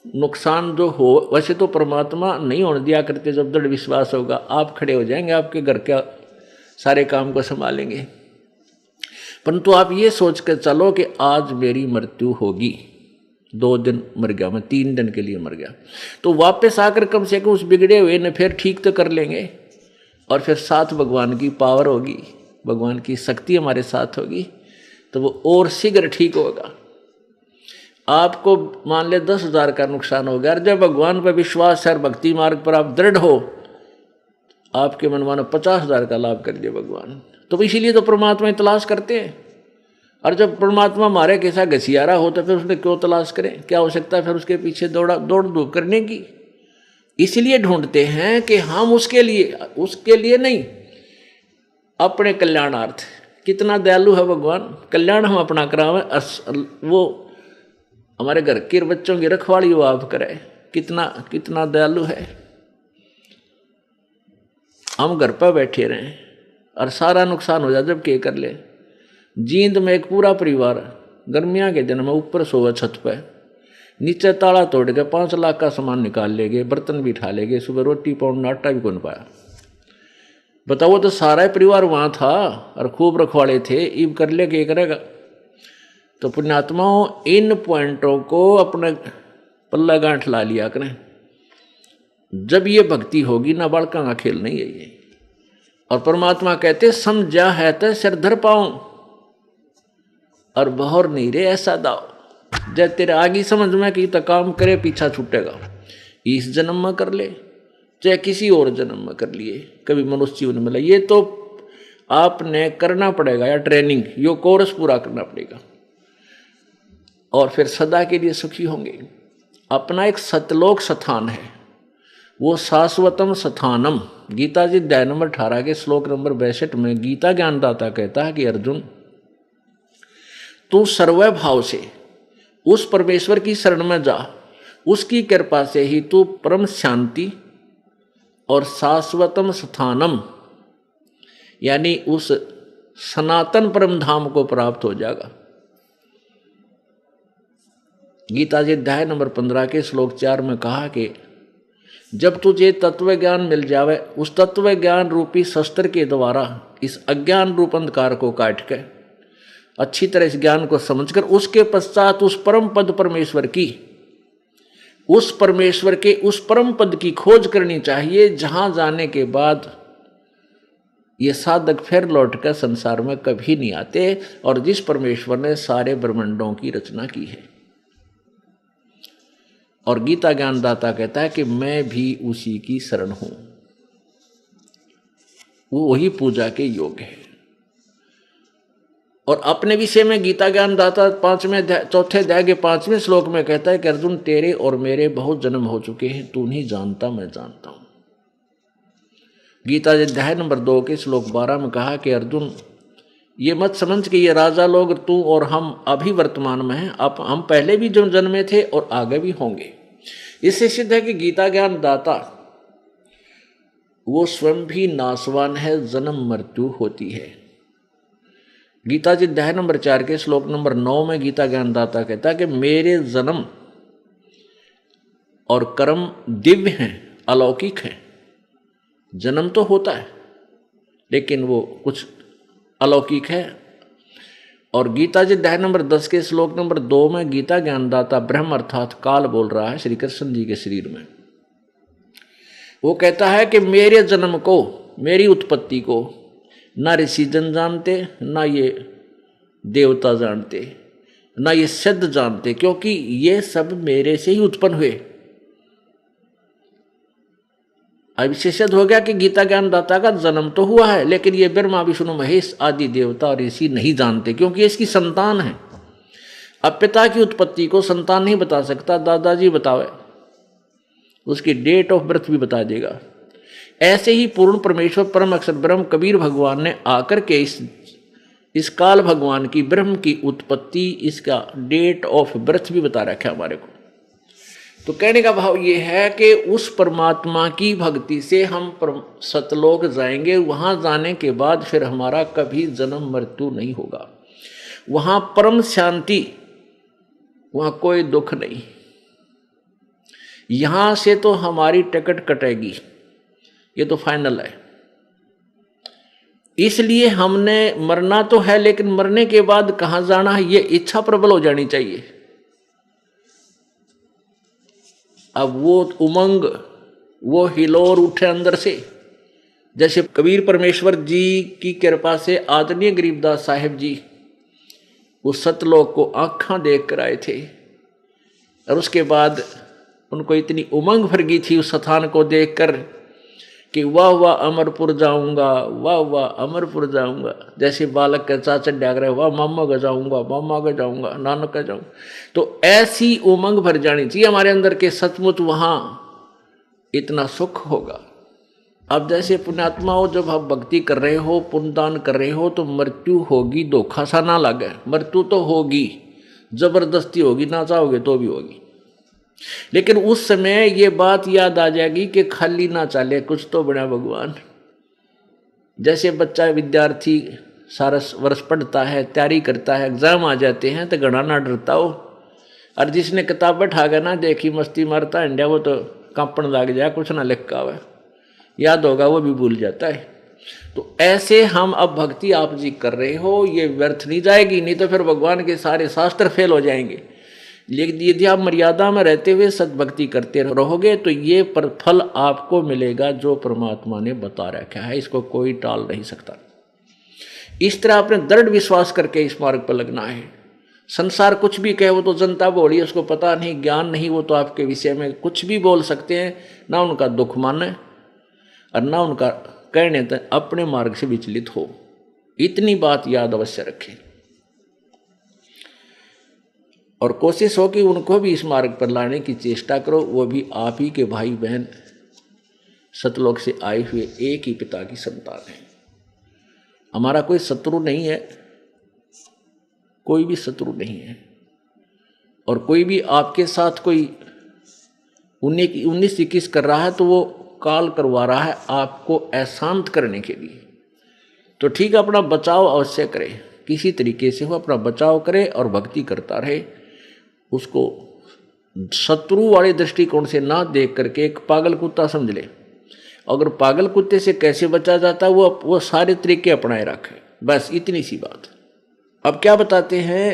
नुकसान जो हो, वैसे तो परमात्मा नहीं होने दिया करते, जब दृढ़ विश्वास होगा आप खड़े हो जाएंगे, आपके घर के सारे काम को संभालेंगे। परंतु आप ये सोच कर चलो कि आज मेरी मृत्यु होगी, 2 दिन मर गया मैं, 3 दिन के लिए मर गया, तो वापस आकर कम से कम उस बिगड़े हुए ने फिर ठीक तो कर लेंगे, और फिर साथ भगवान की पावर होगी, भगवान की शक्ति हमारे साथ होगी, तो वो और शीघ्र ठीक होगा। आपको मान ले 10,000 का नुकसान हो गया, और जब भगवान पर विश्वास है और भक्ति मार्ग पर आप दृढ़ हो, आपके मन मानो 50,000 का लाभ कर दिया भगवान। तो इसीलिए तो परमात्मा की तलाश करते हैं। और जब परमात्मा मारे कैसा घसियारा हो, तो फिर उसने क्यों तलाश करें? क्या हो सकता है फिर उसके पीछे दौड़ धूप करने की? इसलिए ढूंढते हैं कि हम उसके लिए नहीं, अपने कल्याणार्थ। कितना दयालु है भगवान, कल्याण हम अपना करावे, वो हमारे घर के बच्चों की रखवाली वो आप करे, कितना कितना दयालु है। हम घर पर बैठे रहें और सारा नुकसान हो जाए, जब के कर ले। जींद में एक पूरा परिवार गर्मियां के दिन में ऊपर सोवा छत पे, नीचे ताला तोड़ के 5 लाख का सामान निकाल ले गए, बर्तन भी उठा ले गए, सुबह रोटी पाउंड आटा भी कौन पाया। बताओ, तो सारा परिवार वहां था और खूब रखवाले थे, ईब कर ले के करेगा। तो पुण्यात्माओं, इन पॉइंटों को अपने पल्ला गांठ ला लिया करें। जब ये भक्ति होगी ना, बालका का खेल नहीं है ये। और परमात्मा कहते समझा है तो सिर धर पाऊं और बहर नहीं रे ऐसा दाओ। जब तेरे आगे समझ में कि तो काम करे, पीछा छूटेगा। इस जन्म में कर ले चाहे किसी और जन्म में कर लिए, कभी मनुष्य जीवन मिला, ये तो आपने करना पड़ेगा या ट्रेनिंग, यो कोर्स पूरा करना पड़ेगा और फिर सदा के लिए सुखी होंगे। अपना एक सतलोक स्थान है, वो शाश्वतम स्थानम। गीता जी अध्याय नंबर 18 के श्लोक नंबर 62 में गीता ज्ञानदाता कहता है कि अर्जुन, तू सर्व भाव से उस परमेश्वर की शरण में जा, उसकी कृपा से ही तू परम शांति और शाश्वतम स्थानम यानी उस सनातन परम धाम को प्राप्त हो जाएगा। गीता जी अध्याय नंबर 15 के श्लोक 4 में कहा कि जब तुझे तत्व ज्ञान मिल जावे, उस तत्व ज्ञान रूपी शस्त्र के द्वारा इस अज्ञान रूप अंधकार को काट के अच्छी तरह इस ज्ञान को समझकर उसके पश्चात उस परम पद परमेश्वर की, उस परमेश्वर के उस परम पद की खोज करनी चाहिए, जहां जाने के बाद ये साधक फिर लौट कर संसार में कभी नहीं आते, और जिस परमेश्वर ने सारे ब्रह्मांडों की रचना की है। और गीता ज्ञानदाता कहता है कि मैं भी उसी की शरण हूं, वो वही पूजा के योग्य है। और अपने विषय में गीता ज्ञानदाता 4 अध्याय के 5वें श्लोक में कहता है कि अर्जुन, तेरे और मेरे बहुत जन्म हो चुके हैं, तू नहीं जानता, मैं जानता हूं। गीता अध्याय नंबर 2 के श्लोक 12 में कहा कि अर्जुन, ये मत समझ कि ये राजा लोग तू और हम अभी वर्तमान में हैं, अब हम पहले भी जो जन्मे थे और आगे भी होंगे। इससे सिद्ध है कि गीता ज्ञान दाता वो स्वयं भी नाशवान है, जन्म मृत्यु होती है। गीता जी अध्याय नंबर 4 के श्लोक नंबर 9 में गीता ज्ञान दाता कहता है कि मेरे जन्म और कर्म दिव्य हैं, अलौकिक हैं। जन्म तो होता है लेकिन वो कुछ अलौकिक है। और गीता जी अध्याय नंबर 10 के श्लोक नंबर 2 में गीता ज्ञानदाता ब्रह्म अर्थात काल बोल रहा है श्री कृष्ण जी के शरीर में। वो कहता है कि मेरे जन्म को, मेरी उत्पत्ति को ना ऋषि जन जानते, ना ये देवता जानते, ना ये सिद्ध जानते, क्योंकि ये सब मेरे से ही उत्पन्न हुए। अब इससे सिद्ध हो गया कि गीता ज्ञानदाता का जन्म तो हुआ है, लेकिन ये ब्रह्मा विष्णु महेश आदि देवता और ऋषि नहीं जानते, क्योंकि ये इसकी संतान है। अब पिता की उत्पत्ति को संतान नहीं बता सकता, दादाजी बतावे, उसकी डेट ऑफ बर्थ भी बता देगा। ऐसे ही पूर्ण परमेश्वर परम अक्षर ब्रह्म कबीर भगवान ने आकर के इस काल भगवान की ब्रह्म की उत्पत्ति, इसका डेट ऑफ बर्थ भी बता रखा है हमारे को। तो कहने का भाव ये है कि उस परमात्मा की भक्ति से हम सतलोक जाएंगे। वहां जाने के बाद फिर हमारा कभी जन्म मृत्यु नहीं होगा, वहां परम शांति, वहां कोई दुख नहीं। यहां से तो हमारी टिकट कटेगी, ये तो फाइनल है। इसलिए हमने मरना तो है, लेकिन मरने के बाद कहां जाना है ये इच्छा प्रबल हो जानी चाहिए। अब वो उमंग, वो हिलोर उठे अंदर से, जैसे कबीर परमेश्वर जी की कृपा से आदरणीय गरीबदास साहिब जी उस सतलोक को आंखा देख कर आए थे, और उसके बाद उनको इतनी उमंग भर गई थी उस स्थान को देखकर कि वाह वाह अमरपुर जाऊंगा, वाह वाह अमरपुर जाऊंगा। जैसे बालक का चाचा डाक रहे, वाह मामा का जाऊंगा, मामा का जाऊंगा, नानक का जाऊंगा। तो ऐसी उमंग भर जानी चाहिए हमारे अंदर के, सचमुच वहां इतना सुख होगा। अब जैसे पुण्यात्माओं, जब आप भक्ति कर रहे हो, पुण्यदान कर रहे हो, तो मृत्यु होगी, धोखा सा ना लगे, मृत्यु तो होगी। जबरदस्ती होगी, ना चाहोगे तो भी होगी। लेकिन उस समय ये बात याद आ जाएगी कि खाली ना चले, कुछ तो बना भगवान। जैसे बच्चा विद्यार्थी सारा वर्ष पढ़ता है, तैयारी करता है, एग्जाम आ जाते हैं तो घना ना डरता हो, और जिसने किताब बैठा गया ना देखी मस्ती मारता इंडिया, वो तो कांपन लग जाए, कुछ ना लिखा हुआ याद होगा वो भी भूल जाता है। तो ऐसे हम अब भक्ति आप जी कर रहे हो, ये व्यर्थ नहीं जाएगी, नहीं तो फिर भगवान के सारे शास्त्र फेल हो जाएंगे। लेकिन यदि आप मर्यादा में रहते हुए सद्भक्ति करते रहोगे तो ये पर फल आपको मिलेगा जो परमात्मा ने बता रखा है, इसको कोई टाल नहीं सकता। इस तरह अपने दृढ़ विश्वास करके इस मार्ग पर लगना है। संसार कुछ भी कहे, वो तो जनता बोली, उसको पता नहीं, ज्ञान नहीं, वो तो आपके विषय में कुछ भी बोल सकते हैं, ना उनका दुख माने और ना उनका कहने तक अपने मार्ग से विचलित हो। इतनी बात याद अवश्य रखें और कोशिश हो कि उनको भी इस मार्ग पर लाने की चेष्टा करो। वो भी आप ही के भाई बहन, सतलोक से आए हुए एक ही पिता की संतान है। हमारा कोई शत्रु नहीं है, कोई भी शत्रु नहीं है, और कोई भी आपके साथ कोई 19-21 कर रहा है तो वो काल करवा रहा है आपको अशांत करने के लिए। तो ठीक है, अपना बचाव अवश्य करे, किसी तरीके से वो अपना बचाव करे और भक्ति करता रहे। उसको शत्रु वाले दृष्टिकोण से ना देख करके एक पागल कुत्ता समझ ले। अगर पागल कुत्ते से कैसे बचा जाता है वो सारे तरीके अपनाए रखे, बस इतनी सी बात। अब क्या बताते हैं,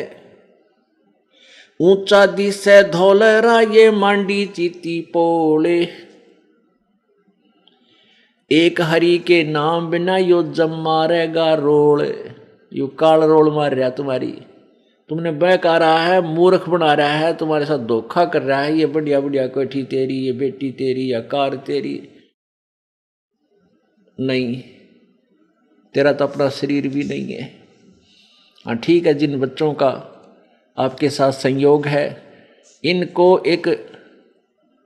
ऊंचा दिसे धौलरा ये मांडी चीती पोले, एक हरि के नाम बिना यो जम मारेगा रोल। यो काल रोल मार रहा तुम्हारी, तुमने बहका रहा है, मूर्ख बना रहा है, तुम्हारे साथ धोखा कर रहा है। ये बढ़िया बढ़िया कोठी तेरी, ये बेटी तेरी, या कार तेरी, नहीं, तेरा तो अपना शरीर भी नहीं है। हाँ ठीक है, जिन बच्चों का आपके साथ संयोग है, इनको एक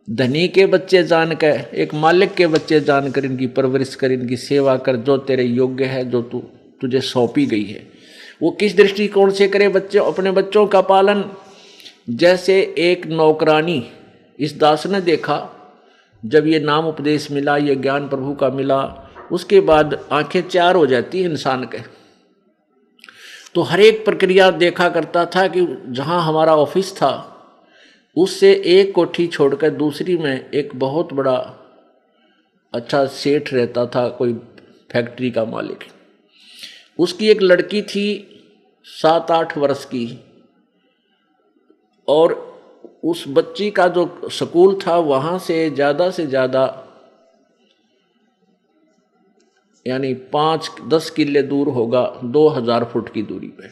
धनी के बच्चे जानकर, एक मालिक के बच्चे जानकर इनकी परवरिश कर, इनकी सेवा कर, जो तेरे योग्य है, जो तुझे सौंपी गई है। वो किस दृष्टिकोण से करे बच्चों, अपने बच्चों का पालन? जैसे एक नौकरानी, इस दास ने देखा जब ये नाम उपदेश मिला, ये ज्ञान प्रभु का मिला, उसके बाद आंखें चार हो जाती है इंसान के। तो हर एक प्रक्रिया देखा करता था कि जहाँ हमारा ऑफिस था उससे एक कोठी छोड़कर दूसरी में एक बहुत बड़ा अच्छा सेठ रहता था, कोई फैक्ट्री का मालिक। उसकी एक लड़की थी 7-8 वर्ष की, और उस बच्ची का जो स्कूल था वहाँ से ज़्यादा यानी 5-10 किले दूर होगा, 2000 फुट की दूरी पे।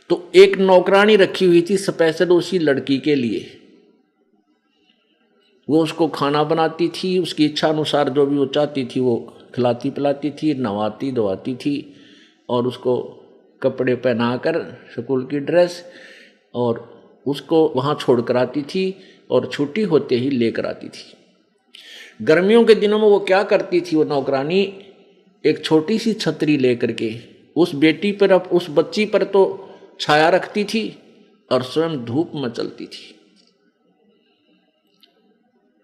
तो एक नौकरानी रखी हुई थी स्पेशल उसी लड़की के लिए। वो उसको खाना बनाती थी, उसकी इच्छा अनुसार जो भी वो चाहती थी वो खिलाती पिलाती थी, नहवाती धोवाती थी, और उसको कपड़े पहनाकर स्कूल की ड्रेस, और उसको वहाँ छोड़ कर आती थी और छुट्टी होते ही लेकर आती थी। गर्मियों के दिनों में वो क्या करती थी, वो नौकरानी एक छोटी सी छतरी लेकर के उस बेटी पर, उस बच्ची पर तो छाया रखती थी और स्वयं धूप में चलती थी,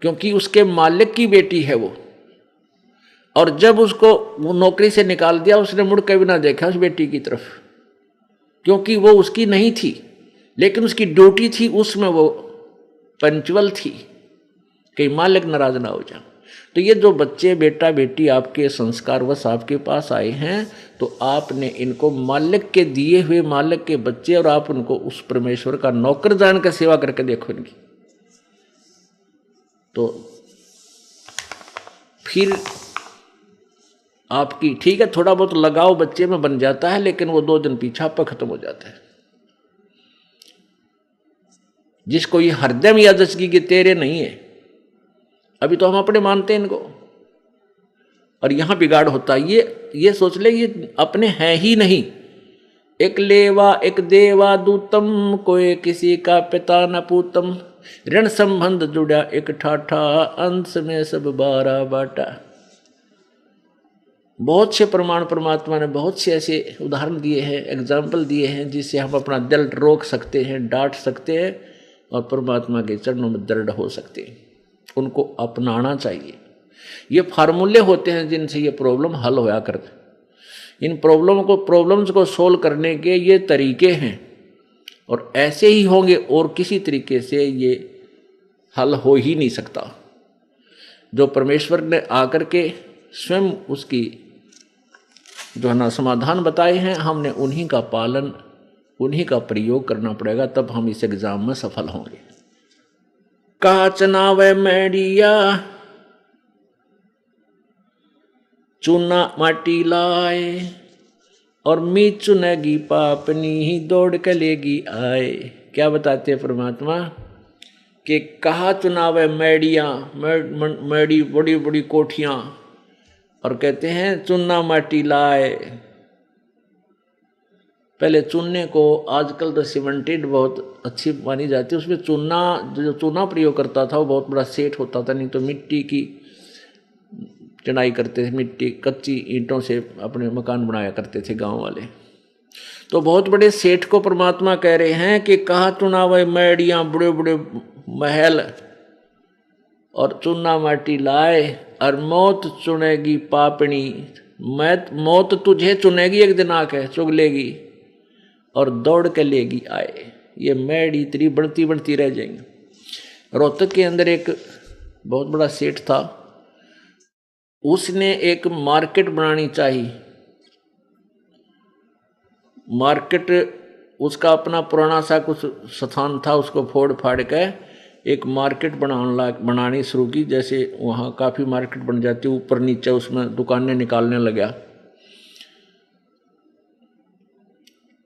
क्योंकि उसके मालिक की बेटी है वो। और जब उसको वो नौकरी से निकाल दिया, उसने मुड़ के भी ना देखा उस बेटी की तरफ, क्योंकि वो उसकी नहीं थी, लेकिन उसकी ड्यूटी थी, उसमें वो पंचुअल थी, कहीं मालिक नाराज ना हो जाए। तो ये जो बच्चे बेटा बेटी आपके संस्कारवश आपके पास आए हैं, तो आपने इनको मालिक के दिए हुए, मालिक के बच्चे, और आप उनको उस परमेश्वर का नौकर जानकर सेवा करके देखो इनकी, तो फिर आपकी ठीक है, थोड़ा बहुत लगाव बच्चे में बन जाता है, लेकिन वो 2 दिन पीछा पर खत्म हो जाता है। जिसको ये हरदम यादगी कि तेरे नहीं है, अभी तो हम अपने मानते हैं इनको, और यहां बिगाड़ होता है। ये सोच ले ये अपने हैं ही नहीं। एक लेवा एक देवा दूतम, कोई किसी का पिता न पूतम, ऋण संबंध जुड़ा एक ठाठा, अंश में सब 12 बाटा। बहुत से प्रमाण परमात्मा ने बहुत से ऐसे उदाहरण दिए हैं, एग्जाम्पल दिए हैं, जिससे हम अपना दिल रोक सकते हैं, डांट सकते हैं और परमात्मा के चरणों में दृढ़ हो सकते हैं। उनको अपनाना चाहिए। ये फार्मूले होते हैं जिनसे ये प्रॉब्लम हल होया करते। इन प्रॉब्लम्स को सोल्व करने के ये तरीके हैं और ऐसे ही होंगे और किसी तरीके से ये हल हो ही नहीं सकता। जो परमेश्वर ने आकर के स्वयं उसकी जो है ना समाधान बताए हैं, हमने उन्हीं का पालन, उन्हीं का प्रयोग करना पड़ेगा, तब हम इस एग्जाम में सफल होंगे। काचना व मैडिया चूना माटी लाए और मी चुनेगी पापनी ही दौड़ के लेगी आए। क्या बताते हैं परमात्मा कि कहा चुनाव है मैडियाँ, मैडी बड़ी बड़ी कोठियाँ, और कहते हैं चूना माटी लाए। पहले चूने को, आजकल तो सीमेंटेड बहुत अच्छी मानी जाती है, उसमें चूना, जो चूना प्रयोग करता था वो बहुत बड़ा सेठ होता था, नहीं तो मिट्टी की चढ़ाई करते थे, मिट्टी कच्ची ईंटों से अपने मकान बनाया करते थे गांव वाले। तो बहुत बड़े सेठ को परमात्मा कह रहे हैं कि कहाँ चुनाव मैडियाँ, बड़े बड़े महल और चूना माटी लाए, और मौत चुनेगी पापनी, मौत तुझे चुनेगी एक दिन आके, चुग लेगी और दौड़ के लेगी आए। ये मैडी इतनी बढ़ती बढ़ती रह जाएंगी। रोहतक के अंदर एक बहुत बड़ा सेठ था, उसने एक मार्केट बनानी चाहिए। मार्केट उसका अपना पुराना सा कुछ स्थान था, उसको फोड़ फाड़ के एक मार्केट बनानी शुरू की। जैसे वहाँ काफ़ी मार्केट बन जाती, ऊपर नीचे उसमें दुकानें निकालने लगा।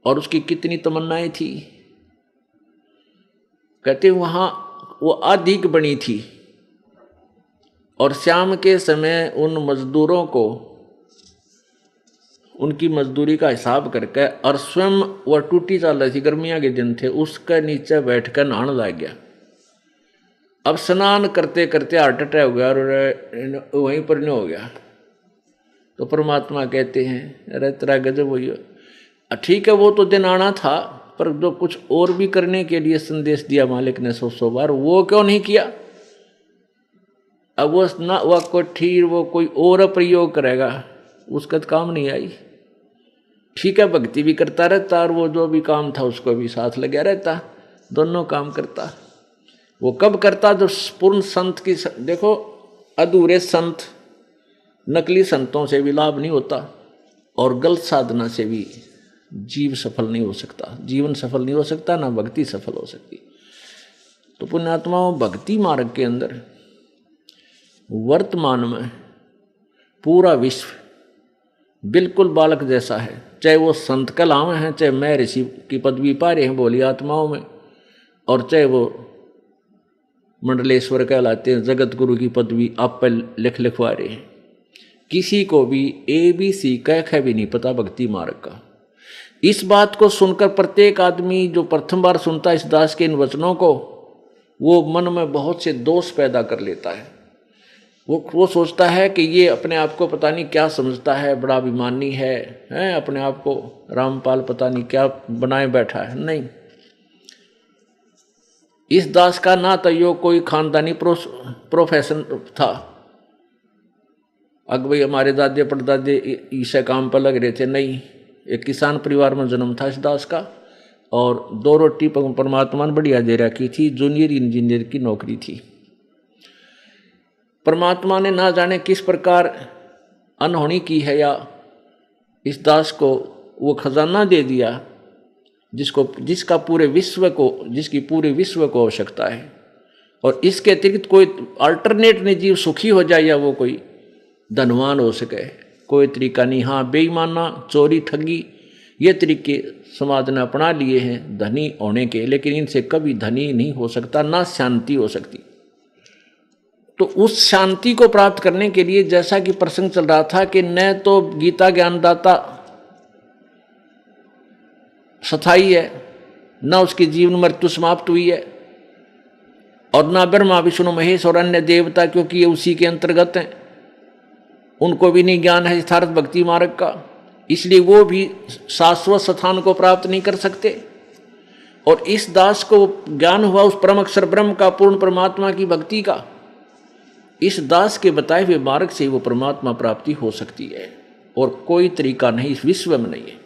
और उसकी कितनी तमन्नाएं थी, कहते वहाँ वो अधिक बनी थी। और शाम के समय उन मजदूरों को उनकी मजदूरी का हिसाब करके, और स्वयं वह टूटी चल रही थी, गर्मियाँ के दिन थे, उसके नीचे बैठ कर नहाने लग गया। अब स्नान करते करते हार्ट अटैक हो गया और वहीं पर नहीं हो गया। तो परमात्मा कहते हैं अरे तेरा गजब हुई। ठीक है, वो तो दिन आना था, पर जो कुछ और भी करने के लिए संदेश दिया मालिक ने 100 बार, वो क्यों नहीं किया? अब वो ना वह कोई ठीक, वो कोई और प्रयोग करेगा, उसका तो काम नहीं आई। ठीक है, भक्ति भी करता रहता और वो जो भी काम था उसको भी साथ लगा रहता, दोनों काम करता। वो कब करता? जो पूर्ण संत की, देखो अधूरे संत, नकली संतों से भी लाभ नहीं होता और गलत साधना से भी जीव सफल नहीं हो सकता, जीवन सफल नहीं हो सकता, ना भक्ति सफल हो सकती। तो पुण्यात्माओं, भक्ति मार्ग के अंदर वर्तमान में पूरा विश्व बिल्कुल बालक जैसा है, चाहे वो संत कलाम हैं, चाहे मैं ऋषि की पदवी पा रहे हैं बोली आत्माओं में, और चाहे वो मंडलेश्वर कहलाते हैं, जगत गुरु की पदवी आप पर लिखवा रहे हैं। किसी को भी ABC कह भी नहीं पता भक्ति मार्ग का। इस बात को सुनकर प्रत्येक आदमी जो प्रथम बार सुनता है इस दास के इन वचनों को, वो मन में बहुत से दोष पैदा कर लेता है। वो सोचता है कि ये अपने आप को पता नहीं क्या समझता है, बड़ा अभिमानी है, अपने आप को रामपाल पता नहीं क्या बनाए बैठा है। नहीं, इस दास का ना तो यो कोई खानदानी प्रोफेशन था, अग भाई हमारे दादे परदादे इसे काम पर लग रहे थे। नहीं, एक किसान परिवार में जन्म था इस दास का, और 2 रोटी परमात्मा ने बढ़िया दे रखी थी, जूनियर इंजीनियर की नौकरी थी। परमात्मा ने ना जाने किस प्रकार अनहोनी की है, या इस दास को वो खजाना दे दिया जिसकी पूरे विश्व को आवश्यकता है। और इसके अतिरिक्त कोई अल्टरनेट नहीं, जीव सुखी हो जाए या वो कोई धनवान हो सके, कोई तरीका नहीं। हाँ, बेईमाना, चोरी, ठगी, ये तरीके समाज ने अपना लिए हैं धनी होने के, लेकिन इनसे कभी धनी नहीं हो सकता, ना शांति हो सकती। तो उस शांति को प्राप्त करने के लिए, जैसा कि प्रसंग चल रहा था कि न तो गीता ज्ञानदाता स्थायी है, न उसकी जीवन मृत्यु समाप्त हुई है, और न ब्रह्मा विष्णु महेश और अन्य देवता, क्योंकि ये उसी के अंतर्गत हैं। उनको भी नहीं ज्ञान है यथार्थ भक्ति मार्ग का, इसलिए वो भी शाश्वत स्थान को प्राप्त नहीं कर सकते। और इस दास को ज्ञान हुआ उस परम अक्षर ब्रह्म का, पूर्ण परमात्मा की भक्ति का। इस दास के बताए हुए मार्ग से वो परमात्मा प्राप्ति हो सकती है, और कोई तरीका नहीं इस विश्व में नहीं है।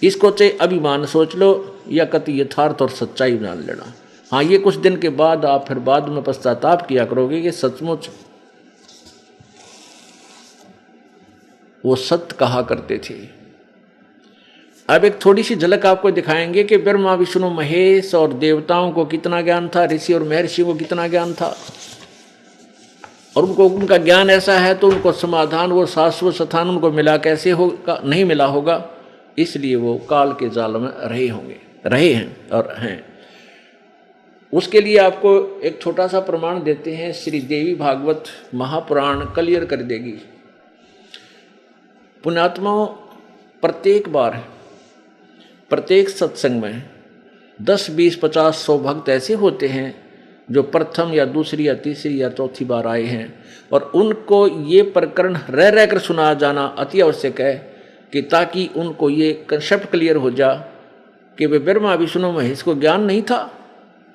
इसको चाहे अभिमान सोच लो या कति यथार्थ और सच्चाई मान लेना। हाँ, ये कुछ दिन के बाद आप फिर बाद में पश्चाताप किया करोगे कि सचमुच वो सत्य कहा करते थे। अब एक थोड़ी सी झलक आपको दिखाएंगे कि ब्रह्मा विष्णु महेश और देवताओं को कितना ज्ञान था, ऋषि और महर्षि को कितना ज्ञान था, और उनको उनका ज्ञान ऐसा है तो उनको समाधान वो शाश्वत स्थान उनको मिला कैसे होगा, नहीं मिला होगा, इसलिए वो काल के जाल में रहे हैं और हैं। उसके लिए आपको एक छोटा सा प्रमाण देते हैं, श्री देवी भागवत महापुराण क्लियर कर देगी। पुण्यात्माओं, प्रत्येक बार प्रत्येक सत्संग में 10, 20, 50, 100 भक्त ऐसे होते हैं जो प्रथम या दूसरी या तीसरी या चौथी बार आए हैं, और उनको ये प्रकरण रह रह कर सुना जाना अति आवश्यक है कि ताकि उनको ये कंसेप्ट क्लियर हो जा कि वे ब्रह्मा विष्णु महेश को ज्ञान नहीं था।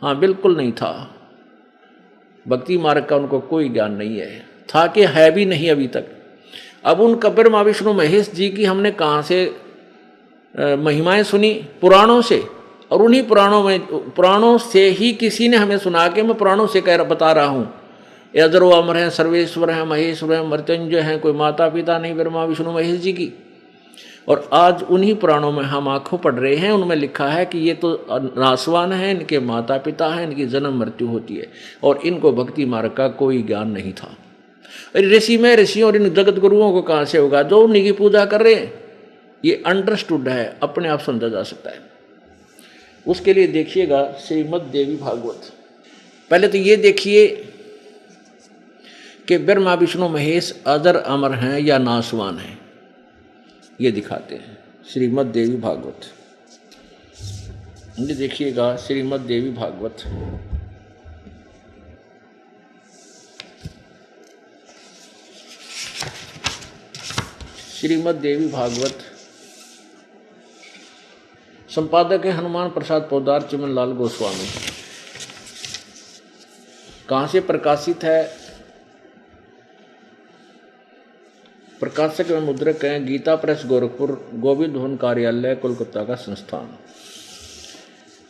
हाँ, बिल्कुल नहीं था। भक्ति मार्ग का उनको कोई ज्ञान नहीं है, था कि है भी नहीं अभी तक। अब उनका ब्रह्मा विष्णु महेश जी की हमने कहाँ से महिमाएं सुनी? पुराणों से, और उन्हीं पुराणों से ही किसी ने हमें सुना के मैं पुराणों से बता रहा हूँ। अजरो अमर हैं, सर्वेश्वर हैं, महेश्वर हैं, मृत्युंजय हैं, कोई माता पिता नहीं ब्रह्मा विष्णु महेश जी की। और आज उन्हीं पुराणों में हम आंखों पढ़ रहे हैं, उनमें लिखा है कि ये तो नासवान है, इनके माता पिता हैं, इनकी जन्म मृत्यु होती है, और इनको भक्ति मार्ग का कोई ज्ञान नहीं था। ऋषि में ऋषियों और इन जगत गुरुओं को कहाँ से होगा जो उन्हीं की पूजा कर रहे हैं? ये अंडरस्टूड है, अपने आप समझा जा सकता है। उसके लिए देखिएगा श्रीमद् देवी भागवत। पहले तो ये देखिए कि ब्रह्मा विष्णु महेश अजर अमर हैं या नासवान हैं, ये दिखाते हैं श्रीमद् देवी भागवत। ये देखिएगा श्रीमद् देवी भागवत, श्रीमद् देवी भागवत। संपादक है हनुमान प्रसाद पोदार चिमन लाल गोस्वामी। कहाँ से प्रकाशित है? प्रकाशक एवं मुद्रक हैं गीता प्रेस गोरखपुर, गोविंद भवन कार्यालय कोलकाता का संस्थान।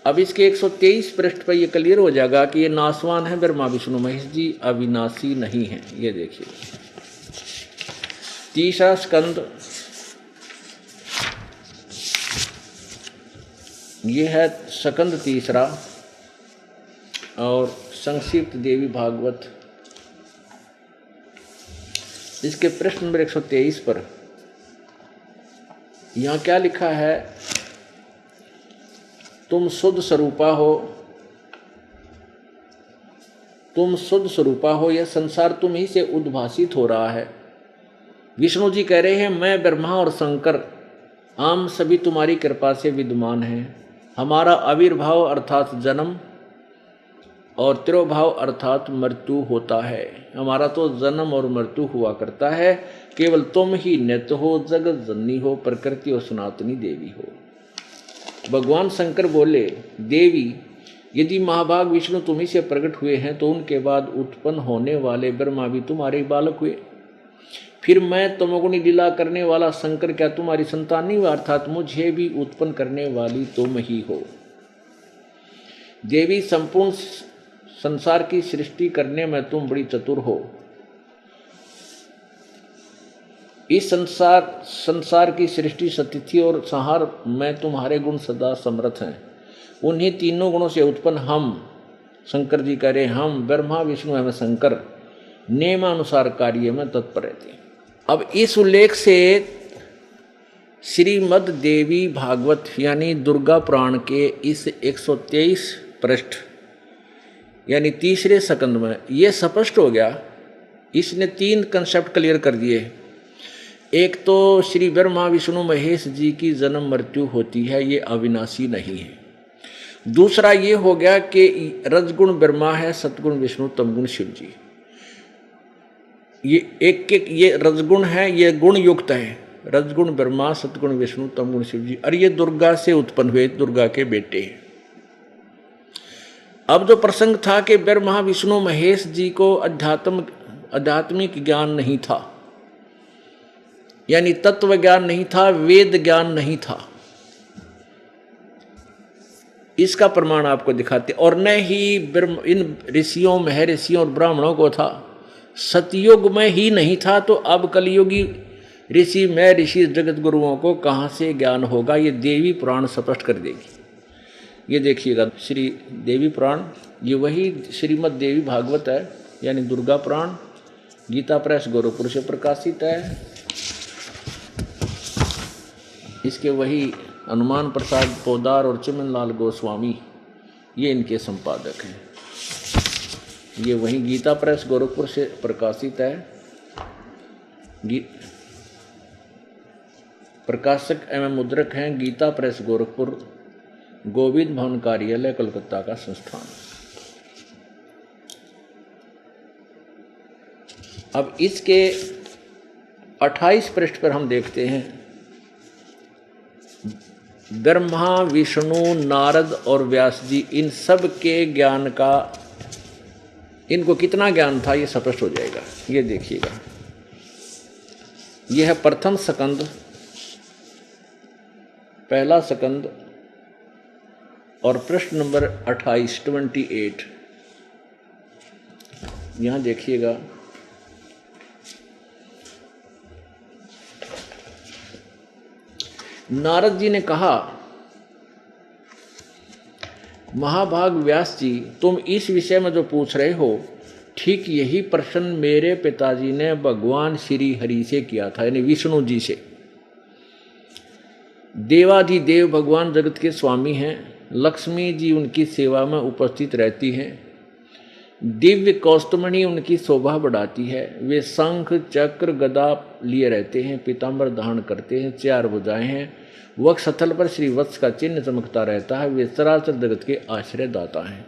अब इसके 123 पृष्ठ पर यह क्लियर हो जाएगा कि ये नासवान है ब्रह्मा विष्णु महेश जी, अविनाशी नहीं है। ये देखिए तीसरा स्कंद, ये है स्कंद तीसरा और संक्षिप्त देवी भागवत। इसके प्रश्न नंबर 123 पर यहाँ क्या लिखा है? तुम शुद्ध स्वरूपा हो, तुम शुद्ध स्वरूपा हो, यह संसार तुम ही से उद्भासित हो रहा है। विष्णु जी कह रहे हैं मैं ब्रह्मा और शंकर आम सभी तुम्हारी कृपा से विद्यमान हैं। हमारा आविर्भाव अर्थात जन्म और तिरोभाव अर्थात मृत्यु होता है। हमारा तो जन्म और मृत्यु हुआ करता है, केवल तुम ही नित्य हो, जगत जननी हो, प्रकृति और सनातनी देवी हो। भगवान शंकर बोले देवी यदि महाभाग विष्णु तुम्ही से प्रकट हुए हैं तो उनके बाद उत्पन्न होने वाले ब्रह्मा भी तुम्हारे बालक हुए। फिर मैं तमोगुणी लीला करने वाला शंकर क्या तुम्हारी संतान नहीं हुआ? अर्थात मुझे भी उत्पन्न करने वाली तुम ही हो। देवी संपूर्ण संसार की सृष्टि करने में तुम बड़ी चतुर हो। इस संसार की सृष्टि स्थिति और संहार में तुम्हारे गुण सदा समर्थ हैं। उन्हीं तीनों गुणों से उत्पन्न हम, शंकर जी कह रहे हम ब्रह्मा विष्णु एवं शंकर नियमानुसार कार्य में तत्पर रहते हैं। अब इस उल्लेख से श्रीमद् देवी भागवत यानी दुर्गा पुराण के इस 123 पृष्ठ यानी तीसरे स्कंद में ये स्पष्ट हो गया। इसने 3 कंसेप्ट क्लियर कर दिए। एक तो श्री ब्रह्मा विष्णु महेश जी की जन्म मृत्यु होती है, ये अविनाशी नहीं है। दूसरा ये हो गया कि रजगुण ब्रह्मा है, सतगुण विष्णु, तमगुण शिव जी। ये एक एक ये रजगुण है, ये गुण युक्त है। रजगुण ब्रह्मा, सतगुण विष्णु, तमगुण शिव जी, और ये दुर्गा से उत्पन्न हुए, दुर्गा के बेटे हैं। अब जो प्रसंग था कि ब्रह्मा विष्णु महेश जी को आध्यात्मिक ज्ञान नहीं था, यानी तत्व ज्ञान नहीं था, वेद ज्ञान नहीं था, इसका प्रमाण आपको दिखाते। और न ही इन ऋषियों, महर्षियों और ब्राह्मणों को था, सतयुग में ही नहीं था, तो अब कलयुगी ऋषि महर्षि जगत गुरुओं को कहाँ से ज्ञान होगा, ये देवी पुराण स्पष्ट कर देगी। ये देखिएगा श्री देवी पुराण, ये वही श्रीमद् देवी भागवत है, यानी दुर्गा पुराण, गीता प्रेस गोरखपुर से प्रकाशित है। इसके वही हनुमान प्रसाद पोदार और चिमनलाल गोस्वामी, ये इनके संपादक हैं। ये वही गीता प्रेस गोरखपुर से प्रकाशित है। प्रकाशक एवं मुद्रक हैं गीता प्रेस गोरखपुर, गोविंद भवन कार्यालय कोलकाता का संस्थान। अब इसके 28 पृष्ठ पर हम देखते हैं, ब्रह्मा विष्णु नारद और व्यास जी, इन सब के ज्ञान का, इनको कितना ज्ञान था ये स्पष्ट हो जाएगा। ये देखिएगा, यह है प्रथम स्कंद, पहला स्कंद और प्रश्न नंबर 28। यहां देखिएगा, नारद जी ने कहा, महाभाग व्यास जी, तुम इस विषय में जो पूछ रहे हो, ठीक यही प्रश्न मेरे पिताजी ने भगवान श्री हरि से किया था, यानी विष्णु जी से। देवाधिदेव भगवान जगत के स्वामी हैं, लक्ष्मी जी उनकी सेवा में उपस्थित रहती हैं, दिव्य कौस्तुमणि उनकी शोभा बढ़ाती है, वे शंख चक्र गदा लिए रहते हैं, पीताम्बर धारण करते हैं, 4 भुजाएं हैं, वक्षस्थल पर श्री वत्स का चिन्ह चमकता रहता है, वे चराचर जगत के आश्रय दाता हैं।